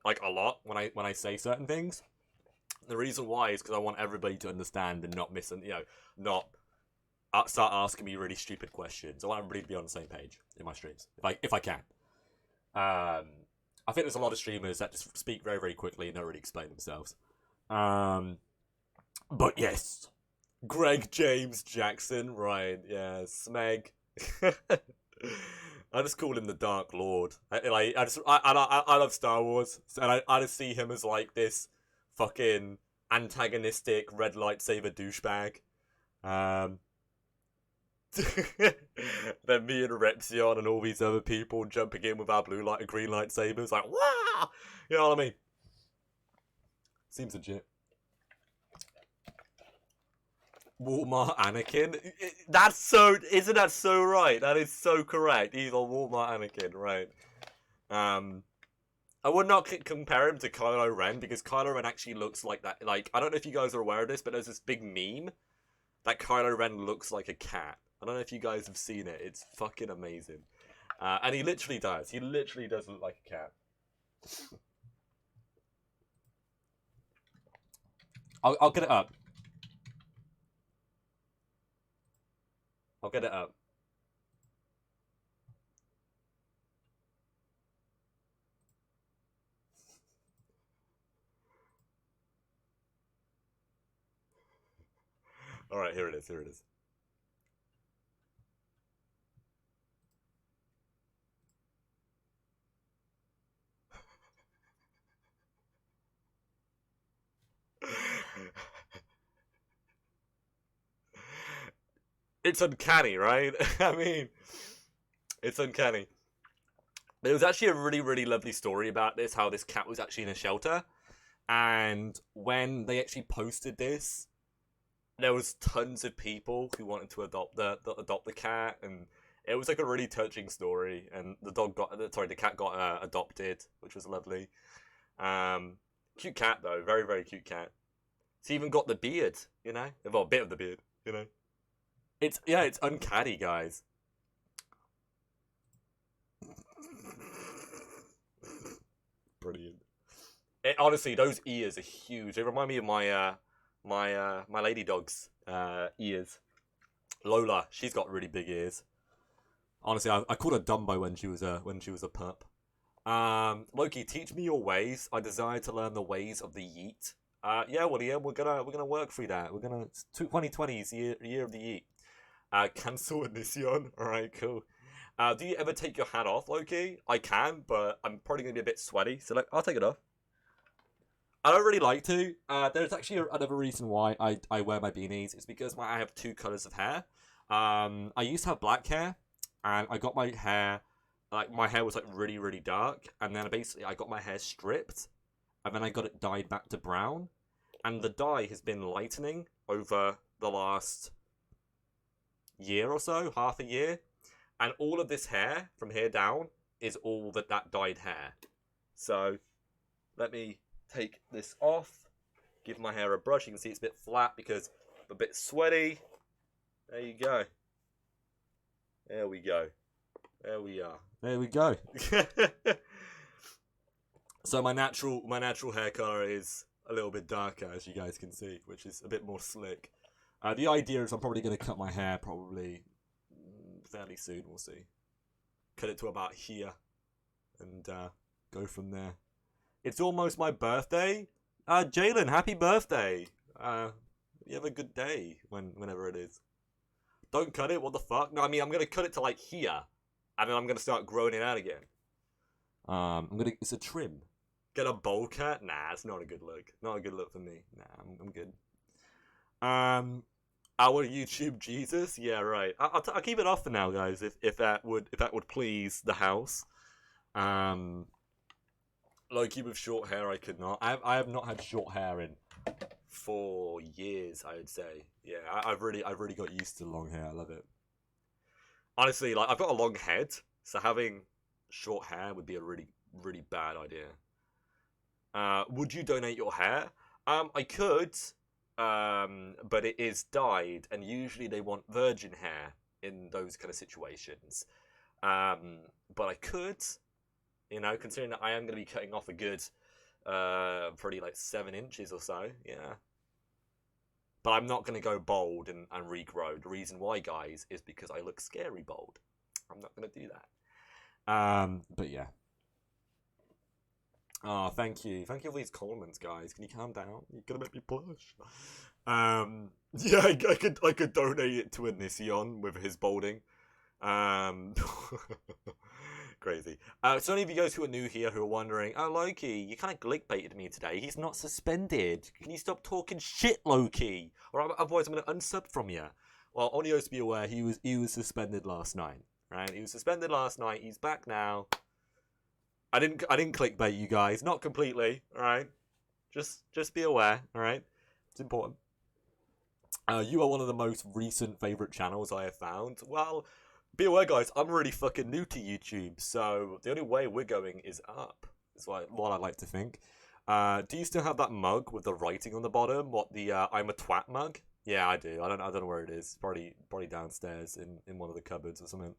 like, a lot when I say certain things. The reason why is because I want everybody to understand and not not start asking me really stupid questions. I want everybody to be on the same page in my streams, if I can. I think there's a lot of streamers that just speak very, very quickly and don't really explain themselves. But yes, Greg James Jackson, right? Yeah, Smeg. I just call him the Dark Lord. I love Star Wars, and I just see him as like this fucking antagonistic red lightsaber douchebag. Then me and Repzion and all these other people jumping in with our green lightsabers, like wow, you know what I mean? Seems legit. Walmart Anakin. Isn't that so right? That is so correct. He's on Walmart Anakin, right? I would not compare him to Kylo Ren because Kylo Ren actually looks like that. Like, I don't know if you guys are aware of this, but there's this big meme that Kylo Ren looks like a cat. I don't know if you guys have seen it. It's fucking amazing. And he literally does. He literally does look like a cat. I'll get it up. I'll get it up. All right, here it is. Here it is. It's uncanny, right? I mean, it's uncanny. There was actually a really, really lovely story about this, how this cat was actually in a shelter. And when they actually posted this, there was tons of people who wanted to adopt the cat, and it was like a really touching story. And the cat got adopted, which was lovely. Cute cat though, very, very cute cat. It's even got the beard, you know, well, a bit of the beard, you know. It's uncanny, guys. Brilliant. Honestly, those ears are huge. They remind me of my my lady dog's ears. Lola, she's got really big ears. Honestly, I called her Dumbo when she was a pup. Loki, teach me your ways. I desire to learn the ways of the yeet. Yeah, William, we're gonna work through that. 2020's year of the yeet. Cancel Onision. All right, cool. Do you ever take your hat off, Loki? I can, but I'm probably gonna be a bit sweaty, so I'll take it off. I don't really like to. There's actually another reason why I wear my beanies. It's because I have two colors of hair. I used to have black hair, and I got my hair, like my hair was like really, really dark, and then basically I got my hair stripped, and then I got it dyed back to brown, and the dye has been lightening over the last year or so, half a year, and all of this hair from here down is all that dyed hair. So let me take this off, give my hair a brush. You can see it's a bit flat because I'm a bit sweaty. There you go. There we go. There we are. There we go. So my natural hair color is a little bit darker, as you guys can see, which is a bit more slick. The idea is I'm probably going to cut my hair probably fairly soon. We'll see. Cut it to about here and go from there. It's almost my birthday. Jalen, happy birthday. You have a good day whenever it is. Don't cut it. What the fuck? No, I mean, I'm going to cut it to like here. And then I'm going to start growing it out again. It's a trim. Get a bowl cut? Nah, it's not a good look. Not a good look for me. Nah, I'm good. Our YouTube Jesus? Yeah, right. I'll keep it off for now, guys, if that would please the house. Loki with short hair, I could not. I have not had short hair in 4 years, I would say. Yeah, I've really got used to long hair. I love it. Honestly, like I've got a long head, so having short hair would be a really, really bad idea. Would you donate your hair? I could, but it is dyed, and usually they want virgin hair in those kind of situations. But I could. You know, considering that I am going to be cutting off a good, probably like 7 inches or so, yeah. But I'm not going to go bald and regrow. The reason why, guys, is because I look scary bald. I'm not going to do that. But yeah. Oh, thank you. Thank you for these compliments, guys. Can you calm down? You're going to make me blush. Yeah, I could donate it to Onision with his balding. Crazy. So any of you guys who are new here who are wondering, oh, Loki, you kind of clickbaited me today. He's not suspended. Can you stop talking shit, Loki? Or otherwise I'm going to unsub from you. Well, Onio's to be aware, he was suspended last night, right? He was suspended last night. He's back now. I didn't clickbait you guys, not completely. All right, just be aware. All right, it's important. You are one of the most recent favorite channels I have found. Well, be aware, guys, I'm really fucking new to YouTube, so the only way we're going is up. Is what I like to think. Do you still have that mug with the writing on the bottom? What, the I'm a twat mug? Yeah, I do. I don't know where it is. Probably downstairs in one of the cupboards or something.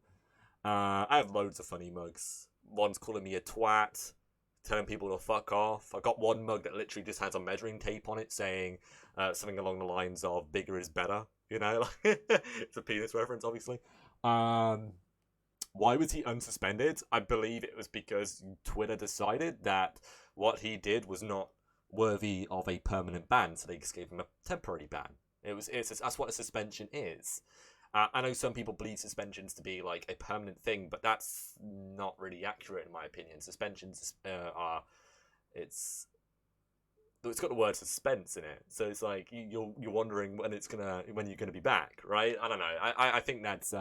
I have loads of funny mugs. One's calling me a twat. telling people to fuck off. I got one mug that literally just has a measuring tape on it saying something along the lines of "bigger is better." You know, it's a penis reference, obviously. Why was he unsuspended? I believe it was because Twitter decided that what he did was not worthy of a permanent ban, so they just gave him a temporary ban. That's what a suspension is. I know some people believe suspensions to be like a permanent thing, but that's not really accurate in my opinion. Suspensions it's got the word suspense in it, so it's like you're wondering when you're gonna be back, right? I don't know. I think that's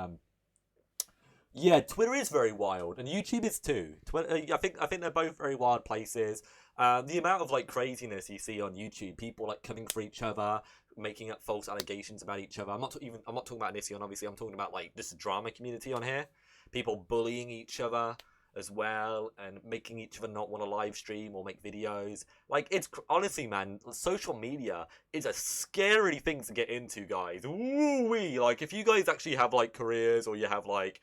yeah, Twitter is very wild, and YouTube is too. Twitter, I think they're both very wild places. The amount of like craziness you see on YouTube, people like coming for each other, making up false allegations about each other. I'm not talking about Onision, obviously. I'm talking about like just the drama community on here. People bullying each other as well, and making each other not want to live stream or make videos. Like, it's honestly, man, social media is a scary thing to get into, guys. Woo-wee! Like, if you guys actually have like careers, or you have like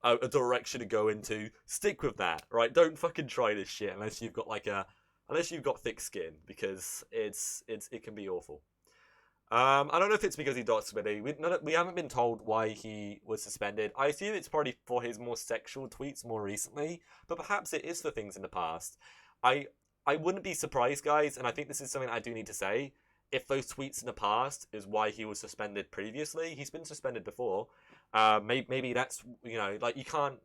a direction to go into, stick with that, right? Don't fucking try this shit unless you've got thick skin, because it can be awful. I don't know if it's because he got suspended. We haven't been told why he was suspended. I assume it's probably for his more sexual tweets more recently, but perhaps it is for things in the past. I wouldn't be surprised, guys, and I think this is something I do need to say. If those tweets in the past is why he was suspended previously, he's been suspended before. Maybe that's, you know, like you can't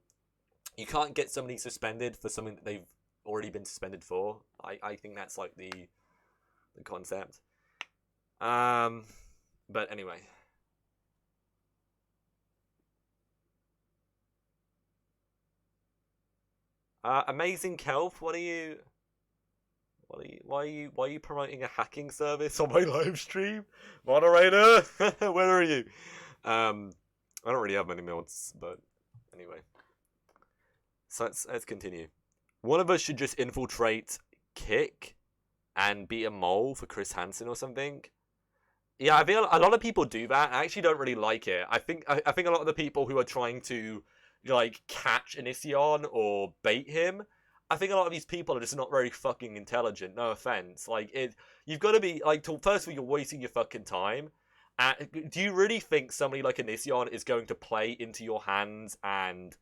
get somebody suspended for something that they've already been suspended for. I think that's like the concept. But anyway. Amazing Kelp, why are you promoting a hacking service on my live stream? Moderator, where are you? I don't really have many mods, but anyway. So let's continue. One of us should just infiltrate Kick and be a mole for Chris Hansen or something. Yeah, I feel a lot of people do that. I actually don't really like it. I think a lot of the people who are trying to like catch Onision or bait him, I think a lot of these people are just not very fucking intelligent. No offense. Like, you've got to be like, first of all, you're wasting your fucking time. Do you really think somebody like Onision is going to play into your hands and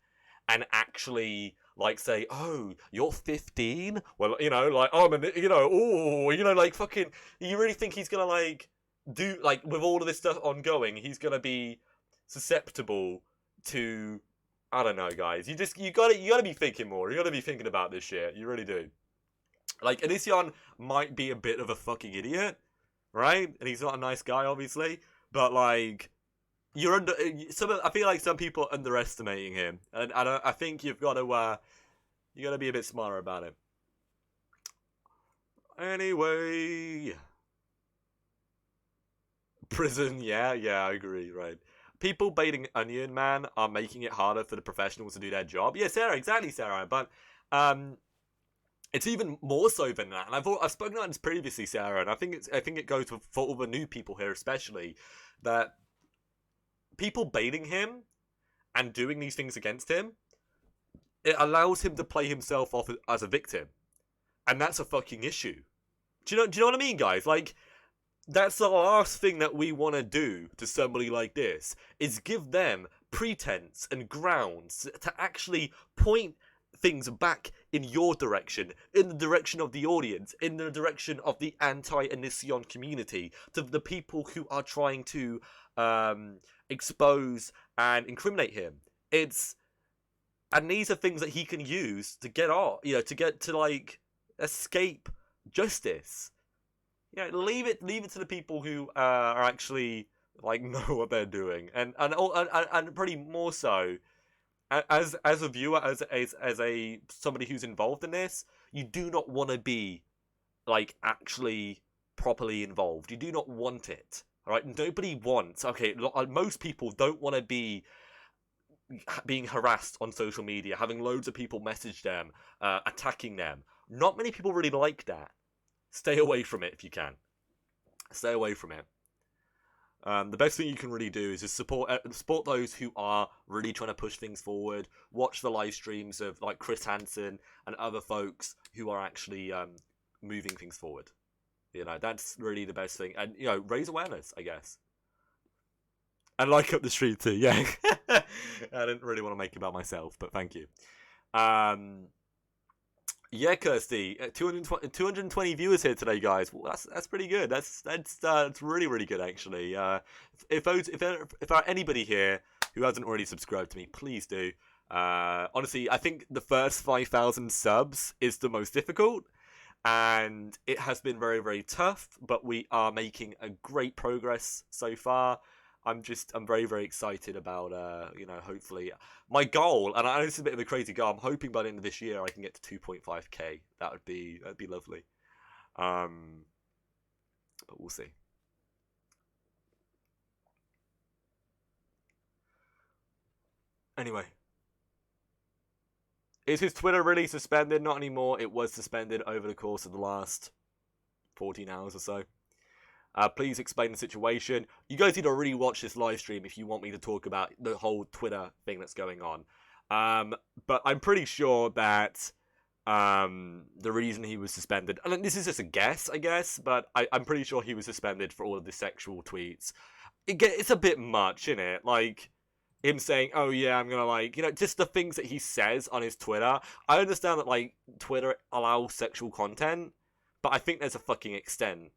actually like say, oh, you're 15? Well, you know, like, oh, like fucking. You really think he's gonna like do like with all of this stuff ongoing? He's gonna be susceptible to. I don't know, guys. You gotta be thinking more. You gotta be thinking about this shit. You really do. Like, Onision might be a bit of a fucking idiot, right? And he's not a nice guy, obviously. But like, I feel like some people are underestimating him, and I think you gotta be a bit smarter about it. Anyway, prison. Yeah, I agree. Right. People baiting Onion Man are making it harder for the professionals to do their job. Yeah, Sarah, exactly, Sarah. But it's even more so than that. And I've spoken about this previously, Sarah, and I think it goes for all the new people here, especially, that people baiting him and doing these things against him, it allows him to play himself off as a victim, and that's a fucking issue. Do you know what I mean, guys? Like, that's the last thing that we want to do to somebody like this, is give them pretense and grounds to actually point things back in your direction, in the direction of the audience, in the direction of the anti-Onision community, to the people who are trying to expose and incriminate him. And these are things that he can use to get off, to like escape justice. Leave it to the people who are actually like know what they're doing, and pretty more so as a viewer, as a somebody who's involved in this, you do not want to be like actually properly involved. You do not want it. All right, nobody wants. Okay, most people don't want to be being harassed on social media, having loads of people message them, attacking them. Not many people really like that. Stay away from it if you can. Stay away from it. The best thing you can really do is just support those who are really trying to push things forward. Watch the live streams of like Chris Hansen and other folks who are actually moving things forward. You know, that's really the best thing, and raise awareness, I guess. And like up the street too, yeah. I didn't really want to make it about myself, but thank you. Yeah, Kirsty, 220 viewers here today, guys. Well, that's pretty good. That's really really good actually. If there are anybody here who hasn't already subscribed to me, please do. Honestly, I think the first 5,000 subs is the most difficult, and it has been very very tough. But we are making a great progress so far. I'm very, very excited about, hopefully my goal, and I know this is a bit of a crazy goal. I'm hoping by the end of this year I can get to 2.5k. That'd be lovely. But we'll see. Anyway, is his Twitter really suspended? Not anymore. It was suspended over the course of the last 14 hours or so. Please explain the situation. You guys need to really watch this live stream if you want me to talk about the whole Twitter thing that's going on. But I'm pretty sure that the reason he was suspended, and this is just a guess, I guess, but I'm pretty sure he was suspended for all of the sexual tweets. It's a bit much, isn't it? Like, him saying, oh yeah, I'm gonna just the things that he says on his Twitter. I understand that, like, Twitter allows sexual content, but I think there's a fucking extent.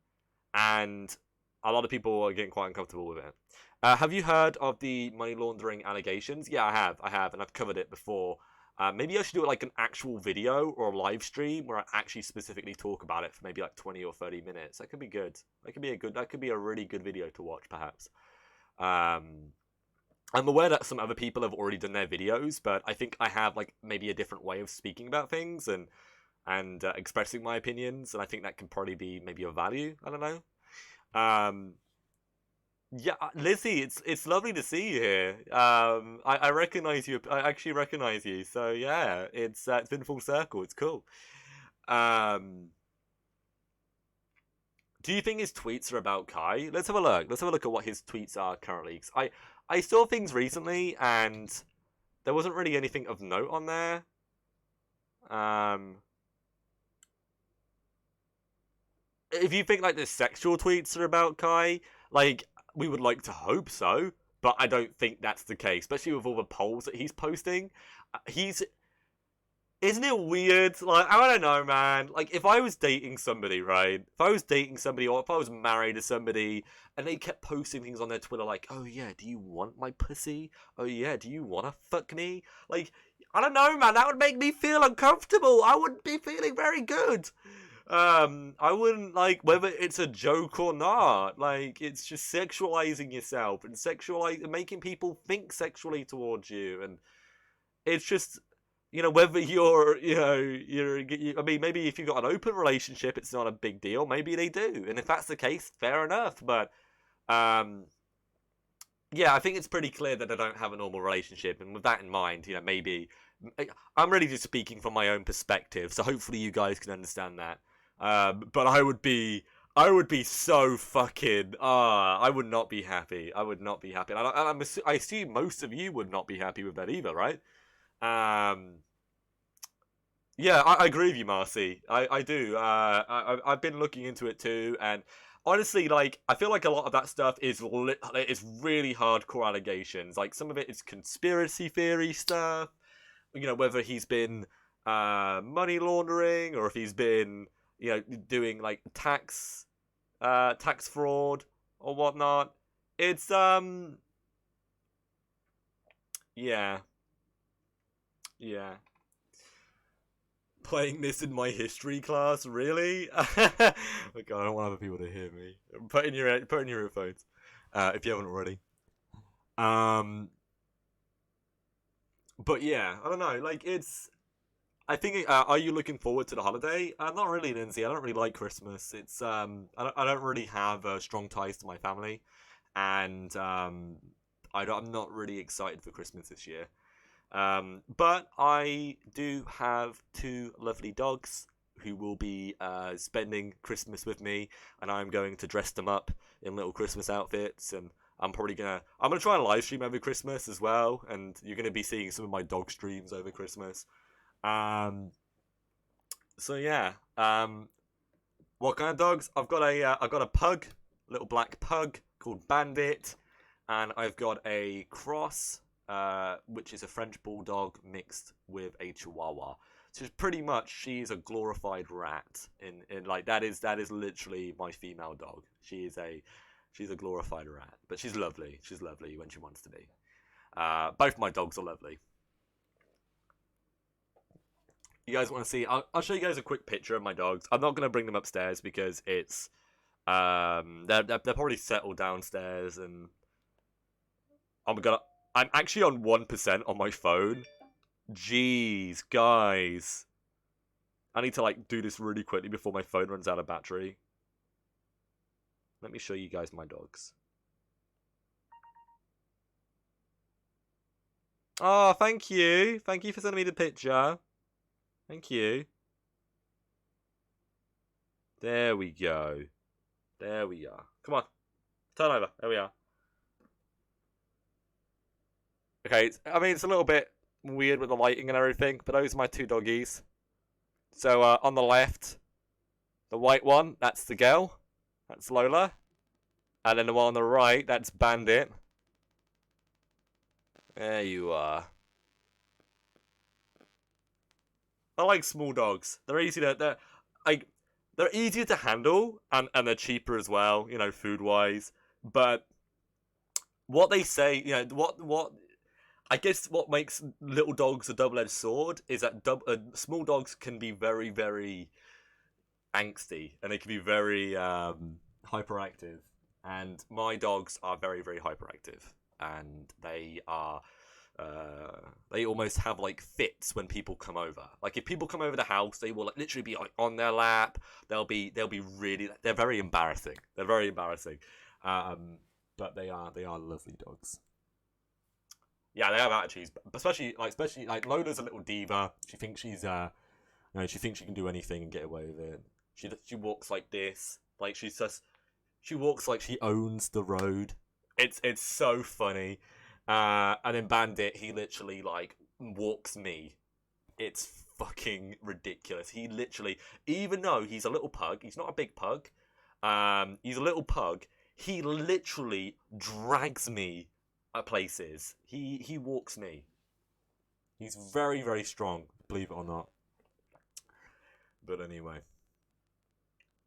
And a lot of people are getting quite uncomfortable with it. Have you heard of the money laundering allegations? Yeah, I have, and I've covered it before. Maybe I should do it like an actual video or a live stream where I actually specifically talk about it for maybe like 20 or 30 minutes. That could be good. That could be a really good video to watch, perhaps. I'm aware that some other people have already done their videos, but I think I have like maybe a different way of speaking about things and expressing my opinions, and I think that can probably be maybe of value. I don't know. Yeah, Lizzie, it's lovely to see you here. I recognize you. I actually recognize you. So yeah, it's been full circle. It's cool. Do you think his tweets are about Kai? Let's have a look. Let's have a look at what his tweets are currently. 'Cause I saw things recently, and there wasn't really anything of note on there. If you think like the sexual tweets are about Kai, like, we would like to hope so, but I don't think that's the case, especially with all the polls that he's posting. Isn't it weird? Like, I don't know, man. Like, if I was dating somebody, right? If I was dating somebody, or if I was married to somebody, and they kept posting things on their Twitter like, oh yeah, do you want my pussy? Oh yeah, do you want to fuck me? Like, I don't know, man. That would make me feel uncomfortable. I wouldn't be feeling very good. I wouldn't, like, whether it's a joke or not. Like, it's just sexualizing yourself and making people think sexually towards you, and it's just, whether I mean, maybe if you've got an open relationship, it's not a big deal. Maybe they do, and if that's the case, fair enough. But yeah, I think it's pretty clear that I don't have a normal relationship, and with that in mind, maybe I'm really just speaking from my own perspective, so hopefully you guys can understand that. But I would be so fucking, I would not be happy. I would not be happy. And I assume most of you would not be happy with that either, right? Yeah, I agree with you, Marcy. I do. I've been looking into it too, and honestly, like, I feel like a lot of that stuff is really hardcore allegations. Like, some of it is conspiracy theory stuff. Whether he's been money laundering, or if he's been doing like tax fraud or whatnot. It's yeah. Playing this in my history class, really? Okay, I don't want other people to hear me. Put in your earphones, if you haven't already. But yeah, I don't know. Like, it's. I think. Are you looking forward to the holiday? Not really, Lindsay. I don't really like Christmas. It's. I don't really have strong ties to my family, and I'm not really excited for Christmas this year. But I do have two lovely dogs who will be spending Christmas with me, and I'm going to dress them up in little Christmas outfits, and I'm gonna try and live stream over Christmas as well, and you're gonna be seeing some of my dog streams over Christmas. So yeah, what kind of dogs? I've got a pug, little black pug called Bandit, and I've got a cross, which is a French bulldog mixed with a Chihuahua. So pretty much she's a glorified rat. In like that is literally my female dog. She's a glorified rat, but she's lovely. She's lovely when she wants to be. Both my dogs are lovely. You guys want to see? I'll show you guys a quick picture of my dogs. I'm not gonna bring them upstairs because it's they're probably settled downstairs, and I'm actually on 1% on my phone. Jeez, guys, I need to like do this really quickly before my phone runs out of battery. Let me show you guys my dogs. Oh, thank you. Thank you for sending me the picture. Thank you. There we go. There we are. Come on. Turn over. There we are. Okay, I mean, it's a little bit weird with the lighting and everything, but those are my two doggies. So, on the left, the white one, that's the girl. That's Lola. And then the one on the right, that's Bandit. There you are. I like small dogs. They're easier to handle, and they're cheaper as well, you know, food-wise. But what they say, you know, what I guess what makes little dogs a double-edged sword is that small dogs can be very, very angsty, and they can be very hyperactive. And my dogs are very, very hyperactive, and they almost have like fits when people come over. Like if people come over the house, they will like, literally be like on their lap. They're very embarrassing. They're very embarrassing. But they are lovely dogs. Yeah, they have attitudes, especially like Lola's a little diva. She thinks she thinks she can do anything and get away with it. She walks like this, like she walks like she owns the road. It's so funny. And then Bandit, he literally like walks me. It's fucking ridiculous. He literally, even though he's a little pug, he's not a big pug. He's a little pug. He literally drags me at places. He walks me. He's very, very strong, believe it or not. But anyway,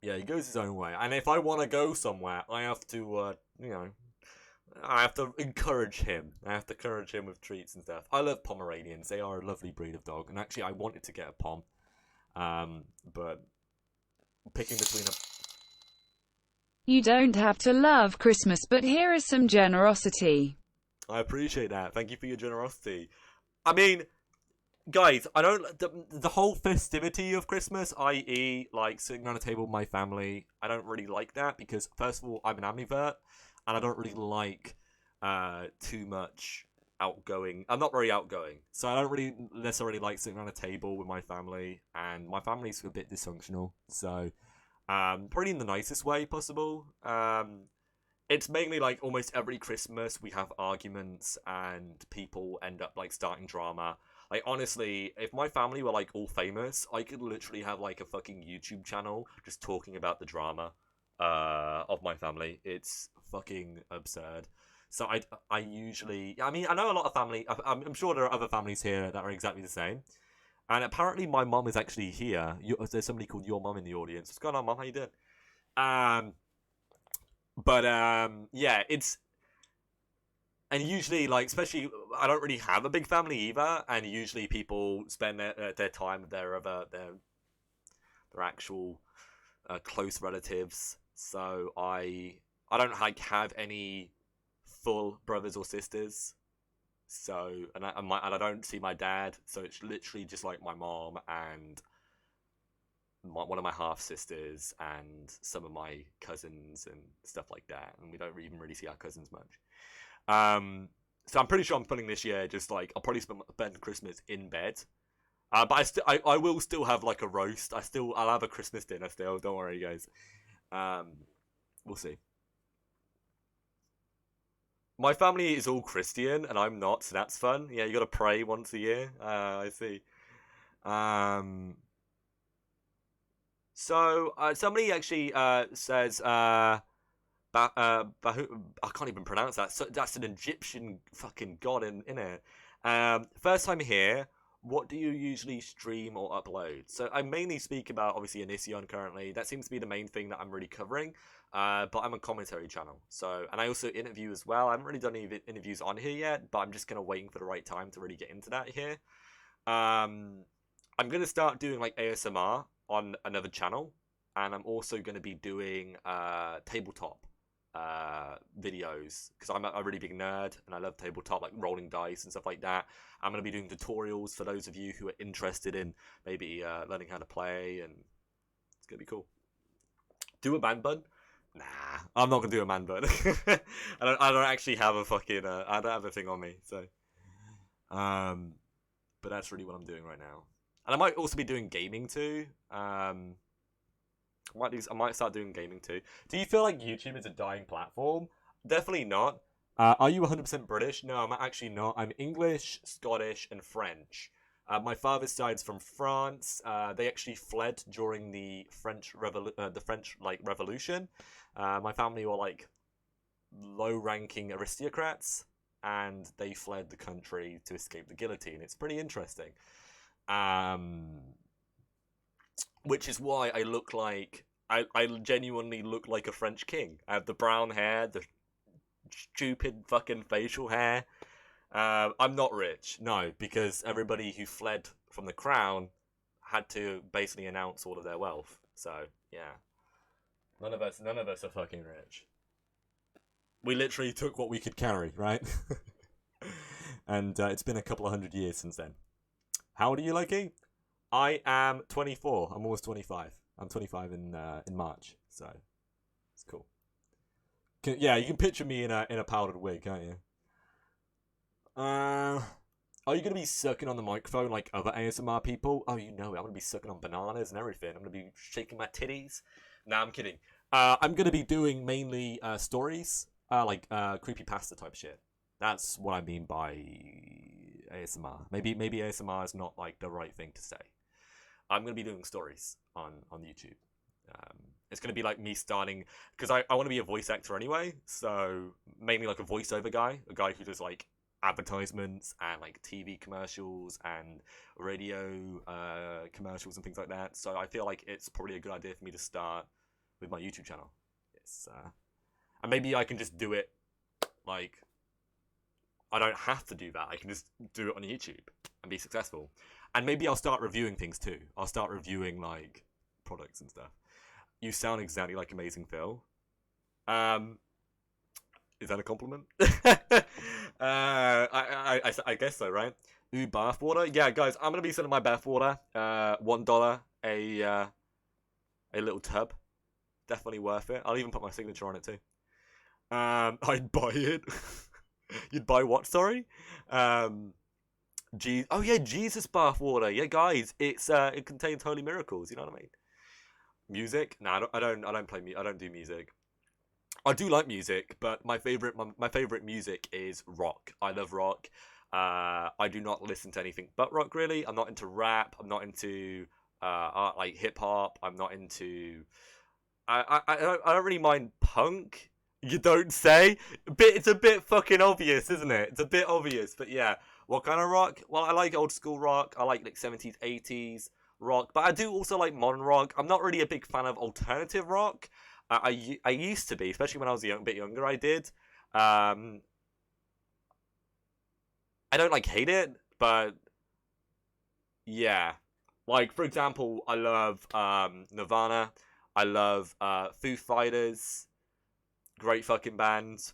yeah, he goes his own way. And if I want to go somewhere, I have to, I have to encourage him. I have to encourage him with treats and stuff. I love Pomeranians. They are a lovely breed of dog. And actually, I wanted to get a Pom. But picking between a... You don't have to love Christmas, but here is some generosity. I appreciate that. Thank you for your generosity. I mean, guys, I don't... The whole festivity of Christmas, i.e., like, sitting around a table with my family, I don't really like that because, first of all, I'm an ambivert. And I don't really like too much outgoing. I'm not very outgoing. So I don't really necessarily like sitting around a table with my family. And my family's a bit dysfunctional. So probably in the nicest way possible. It's mainly like almost every Christmas we have arguments and people end up like starting drama. Like honestly, if my family were like all famous, I could literally have like a fucking YouTube channel just talking about the drama of my family. It's fucking absurd. So I usually, I mean, I know a lot of family, I'm sure there are other families here that are exactly the same. And apparently my mum is actually here. There's somebody called Your Mum in the audience. What's going on, Mum? How you doing? Yeah, it's... And usually, like, especially, I don't really have a big family either. And usually people spend their time with their actual close relatives. So I don't like have any full brothers or sisters. So and I don't see my dad. So it's literally just like my mom and one of my half sisters and some of my cousins and stuff like that. And we don't even really see our cousins much. So I'm pretty sure I'm spending this year just like I'll probably spend Christmas in bed. But I will still have like a roast. I'll have a Christmas dinner still. Don't worry, guys. We'll see. My family is all Christian, and I'm not, so that's fun. Yeah, you gotta pray once a year. I see. So somebody actually says I can't even pronounce that. So that's an Egyptian fucking god in it. First time here. What do you usually stream or upload? So I mainly speak about obviously Onision currently. That seems to be the main thing that I'm really covering. But I'm a commentary channel. So, and I also interview as well. I haven't really done any interviews on here yet, but I'm just kind of waiting for the right time to really get into that here. I'm gonna start doing like ASMR on another channel, and I'm also gonna be doing tabletop videos because I'm a really big nerd and I love tabletop, like rolling dice and stuff like that. I'm going to be doing tutorials for those of you who are interested in maybe learning how to play, and it's going to be cool. Do a man bun? Nah, I'm not going to do a man bun. I don't actually have a fucking I don't have a thing on me, so but that's really what I'm doing right now. And I might also be doing gaming too. I might start doing gaming too. Do you feel like YouTube is a dying platform? Definitely not. Are you 100% British? No, I'm actually not. I'm English, Scottish, and French. My father's side's from France. They actually fled during the French Revolution. My family were like low-ranking aristocrats, and they fled the country to escape the guillotine. It's pretty interesting. Which is why I look like I genuinely look like a French king. I have the brown hair, the stupid fucking facial hair. I'm not rich, no, because everybody who fled from the crown had to basically announce all of their wealth. So yeah, none of us are fucking rich. We literally took what we could carry, right? And it's been a couple of 100 years since then. How old are you, Loki? I am 24. I'm almost 25. I'm 25 in March, so it's cool. Yeah, you can picture me in a powdered wig, can't you? Are you gonna be sucking on the microphone like other ASMR people? Oh, you know it. I'm gonna be sucking on bananas and everything. I'm gonna be shaking my titties. Nah, I'm kidding. I'm gonna be doing mainly stories, like creepypasta type shit. That's what I mean by ASMR. Maybe ASMR is not like the right thing to say. I'm going to be doing stories on YouTube. It's going to be like me starting, because I want to be a voice actor anyway, so mainly like a voiceover guy, a guy who does like advertisements and like TV commercials and radio commercials and things like that. So I feel like it's probably a good idea for me to start with my YouTube channel. Yes, and maybe I can just do it like, I don't have to do that. I can just do it on YouTube and be successful. And maybe I'll start reviewing things too. I'll start reviewing like products and stuff. You sound exactly like Amazing Phil. Is that a compliment? I guess so, right? Ooh, bathwater. Yeah, guys, I'm gonna be selling my bathwater. $1 a little tub. Definitely worth it. I'll even put my signature on it too. I'd buy it. You'd buy what? Sorry. Oh yeah, Jesus bathwater. Yeah, guys, it contains holy miracles. You know what I mean? Music? No, I don't play. I don't do music. I do like music, but my favorite music is rock. I love rock. I do not listen to anything but rock. Really, I'm not into rap. I'm not into like hip hop. I'm not into. I don't really mind punk. You don't say. It's a bit fucking obvious, isn't it? It's a bit obvious, but yeah. What kind of rock? Well, I like old school rock. I like 70s, 80s rock, but I do also like modern rock. I'm not really a big fan of alternative rock. I used to be, especially when I was a bit younger. I did. I don't like hate it, but yeah. Like for example, I love Nirvana. I love Foo Fighters. Great fucking band.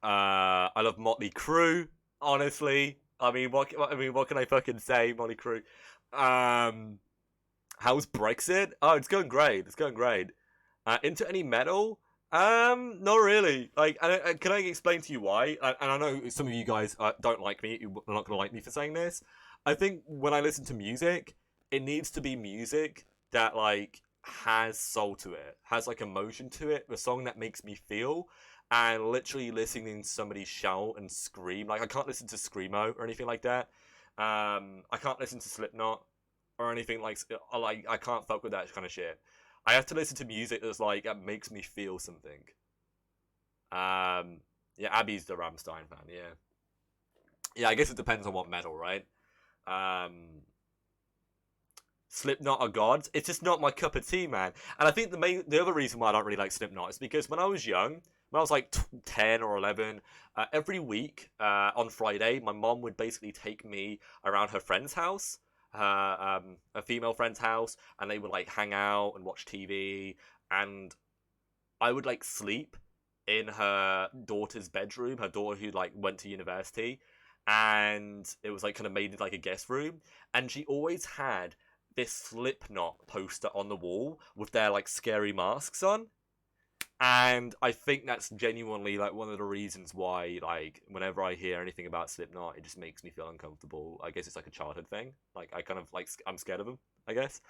I love Motley Crue. Honestly, I mean, what can I fucking say, Motley Crue? How's Brexit? Oh, it's going great. It's going great. Into any metal? Not really. Like, can I explain to you why? And I know some of you guys don't like me. You're not gonna like me for saying this. I think when I listen to music, it needs to be music that like has soul to it, has like emotion to it, a song that makes me feel. And literally listening to somebody shout and scream, like I can't listen to screamo or anything like that. I can't listen to Slipknot or anything like I can't fuck with that kind of shit. I have to listen to music that's like that makes me feel something. Yeah, Abby's the Rammstein fan. Yeah, yeah. I guess it depends on what metal, right? Slipknot are gods. It's just not my cup of tea, man. And I think the other reason why I don't really like Slipknot is because when I was young, when I was like 10 or 11, every week on Friday, my mom would basically take me around her friend's house, a female friend's house, and they would like hang out and watch TV, and I would like sleep in her daughter's bedroom, her daughter who like went to university, and it was like kind of made it like a guest room, and she always had this Slipknot poster on the wall with their like scary masks on. And I think that's genuinely like one of the reasons why, like, whenever I hear anything about Slipknot, it just makes me feel uncomfortable. I guess it's like a childhood thing. Like, I kind of like I'm scared of them, I guess.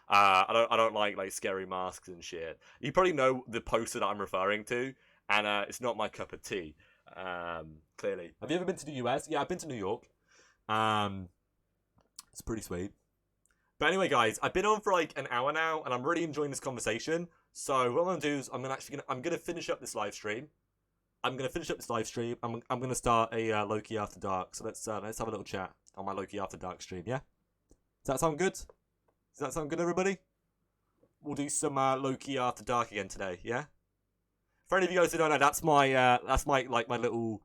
I don't like scary masks and shit. You probably know the poster that I'm referring to, and it's not my cup of tea. Clearly. Have you ever been to the US? Yeah, I've been to New York. It's pretty sweet. But anyway, guys, I've been on for like an hour now, and I'm really enjoying this conversation. So what I'm gonna do is I'm gonna finish up this live stream. I'm gonna start a Loki After Dark. So let's have a little chat on my Loki After Dark stream. Yeah, does that sound good? Does that sound good, everybody? We'll do some Loki After Dark again today. Yeah. For any of you guys who don't know, that's my like my little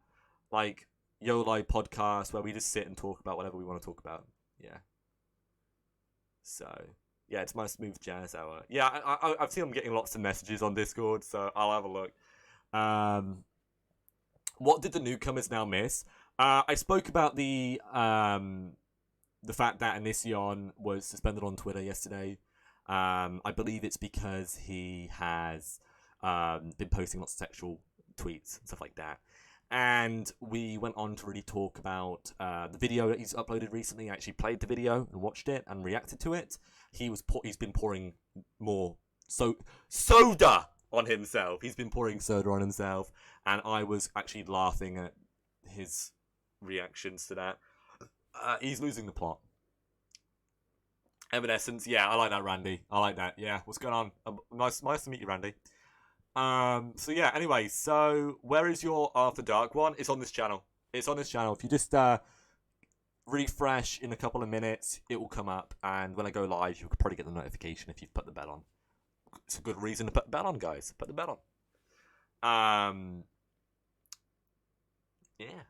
like YOLO podcast where we just sit and talk about whatever we want to talk about. Yeah. So. Yeah, it's my smooth jazz hour. Yeah, I've seen I'm getting lots of messages on Discord, so I'll have a look. What did the newcomers now miss? I spoke about the fact that Onision was suspended on Twitter yesterday. I believe it's because he has been posting lots of sexual tweets and stuff like that. And we went on to really talk about the video that he's uploaded recently. I actually played the video and watched it and reacted to it. He's been pouring more soda on himself. He's been pouring soda on himself, and I was actually laughing at his reactions to that. He's losing the plot. Evanescence, yeah, I like that, Randy. I like that. Yeah, what's going on? Nice to meet you, Randy. So yeah, anyway, so where is your After Dark one? It's on this channel. It's on this channel. If you just refresh in a couple of minutes, it will come up, and when I go live, you could probably get the notification if you've put the bell on. It's a good reason to put the bell on, guys. Put the bell on. Yeah.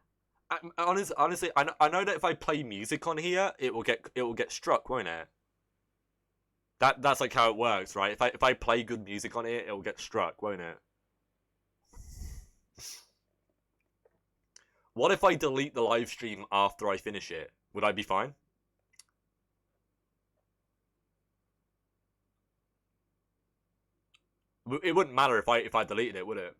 Honestly, I know that if I play music on here, it will get struck, won't it? That's like how it works, right? If I play good music on it, it will get struck, won't it? What if I delete the live stream after I finish it? Would I be fine? It wouldn't matter if I deleted it, would it?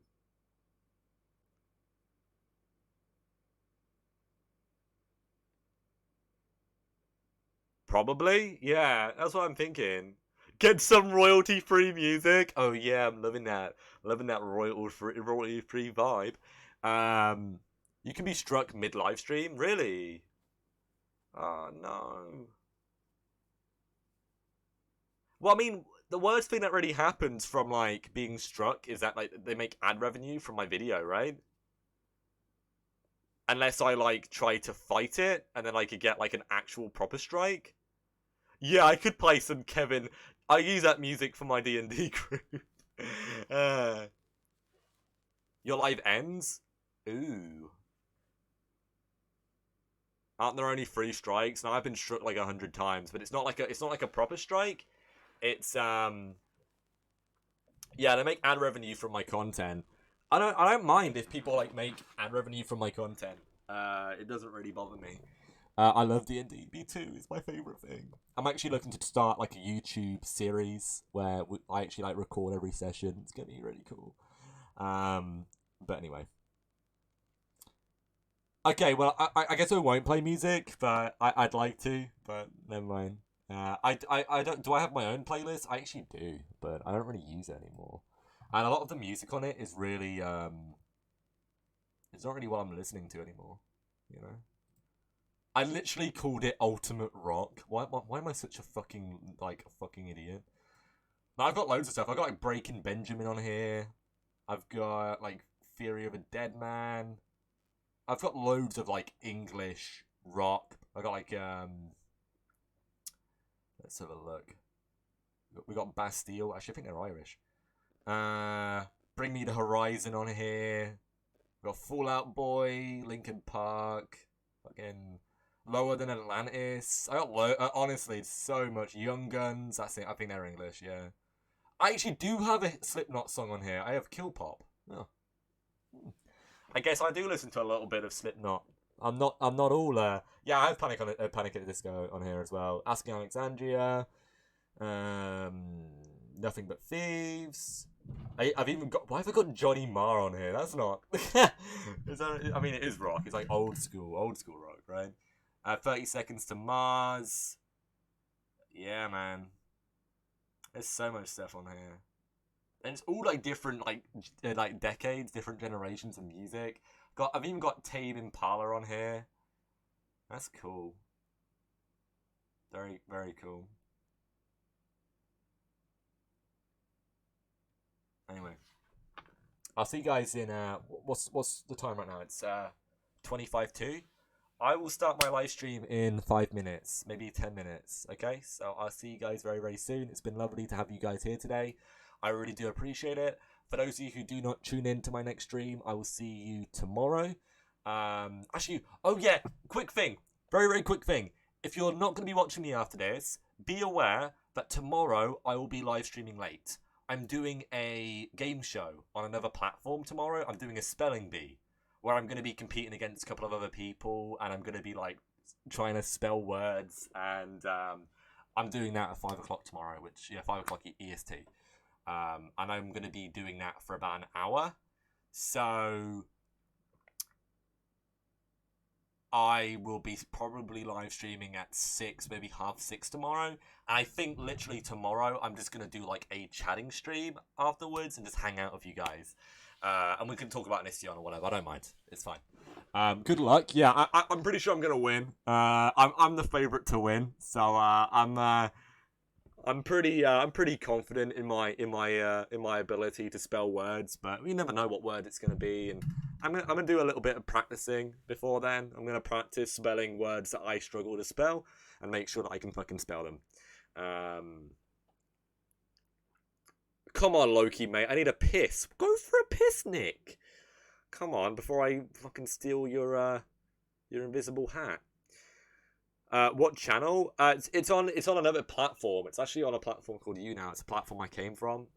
Probably? Yeah, that's what I'm thinking. Get some royalty-free music. Oh yeah, I'm loving that. Loving that royalty-free vibe. You can be struck mid-live stream? Really? Oh no. Well, I mean, the worst thing that really happens from like being struck is that like they make ad revenue from my video, right? Unless I like try to fight it and then I could get like an actual proper strike. Yeah, I could play some Kevin. I use that music for my D&D group. Your live ends? Ooh. Aren't there only 3 strikes? Now I've been struck like 100 times, but it's not like a proper strike. It's yeah, they make ad revenue from my content. I don't mind if people like make ad revenue from my content. It doesn't really bother me. I love D&D. Me too. It's my favorite thing. I'm actually looking to start like a YouTube series where I actually like record every session. It's gonna be really cool. But anyway. Okay, well, I guess I won't play music, but I'd like to, but never mind. I don't. Do I have my own playlist? I actually do, but I don't really use it anymore. And a lot of the music on it is really it's not really what I'm listening to anymore. You know, I literally called it Ultimate Rock. Why am I such a fucking idiot? Now, I've got loads of stuff. I've got like Breaking Benjamin on here. I've got like Theory of a Dead Man. I've got loads of like English rock. I got like let's have a look. We got Bastille. Actually, I think they're Irish. Bring Me the Horizon on here. We got Fall Out Boy, Linkin Park, fucking Lower Than Atlantis. I got honestly so much. Young Guns. That's it. I think they're English. Yeah. I actually do have a Slipknot song on here. I have Kill Pop. Oh. I guess I do listen to a little bit of Slipknot. I'm not all yeah, I have Panic at the Disco on here as well. Asking Alexandria, Nothing But Thieves. I've even got, why have I got Johnny Marr on here? That's not I mean, it is rock. It's like old school rock, right? 30 Seconds to Mars. Yeah, man. There's so much stuff on here. And it's all like different like decades, different generations of music. I've even got Tame Impala on here. That's cool. Very, very cool. Anyway, I'll see you guys in what's the time right now? It's 25 to. I will start my live stream in 5 minutes, maybe 10 minutes. Okay, so I'll see you guys very, very soon. It's been lovely to have you guys here today. I really do appreciate it. For those of you who do not tune in to my next stream, I will see you tomorrow. Actually, oh yeah, quick thing. Very, very quick thing. If you're not going to be watching me after this, be aware that tomorrow I will be live streaming late. I'm doing a game show on another platform tomorrow. I'm doing a spelling bee, where I'm going to be competing against a couple of other people, and I'm going to be like trying to spell words, and I'm doing that at 5 o'clock tomorrow, 5 o'clock EST. And I'm going to be doing that for about an hour. So I will be probably live streaming at 6, maybe 6:30 tomorrow. And I think literally tomorrow I'm just going to do like a chatting stream afterwards and just hang out with you guys. And we can talk about Onision or whatever. I don't mind. It's fine. Good luck. Yeah, I'm pretty sure I'm going to win. I'm the favorite to win. So I'm pretty confident in my ability to spell words, but you never know what word it's going to be, and I'm gonna do a little bit of practicing before then. I'm gonna practice spelling words that I struggle to spell and make sure that I can fucking spell them. Come on, Loki, mate. I need a piss. Go for a piss, Nick. Come on, before I fucking steal your invisible hat. What channel? It's on another platform. It's actually on a platform called YouNow. It's a platform I came from.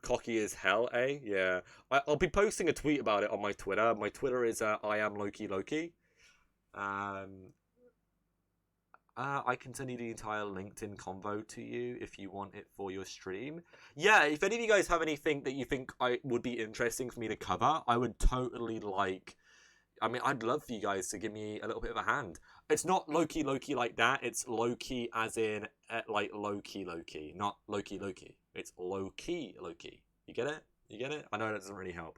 Cocky as hell, eh? Yeah. I'll be posting a tweet about it on my Twitter. My Twitter is I am LowkeyLoki. I can send you the entire LinkedIn convo to you if you want it for your stream. Yeah, if any of you guys have anything that you think would be interesting for me to cover, I would totally like... I mean, I'd love for you guys to give me a little bit of a hand. It's not LowkeyLoki like that. It's Loki as in like LowkeyLoki, not LowkeyLoki. It's LowkeyLoki. You get it? You get it? I know that doesn't really help.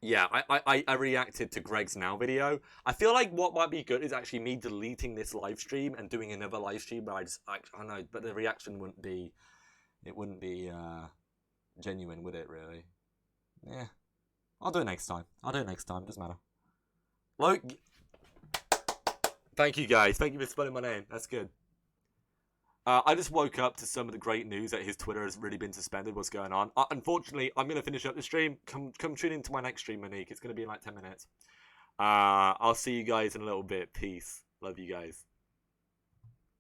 Yeah, I reacted to Greg's Now video. I feel like what might be good is actually me deleting this live stream and doing another live stream. But I don't know, but the reaction wouldn't be genuine, would it really? Yeah. I'll do it next time. Doesn't matter. Thank you guys. Thank you for spelling my name. That's good. I just woke up to some of the great news that his Twitter has really been suspended. What's going on? Unfortunately, I'm going to finish up the stream. Come tune into my next stream, Monique. It's going to be in like 10 minutes. I'll see you guys in a little bit. Peace. Love you guys.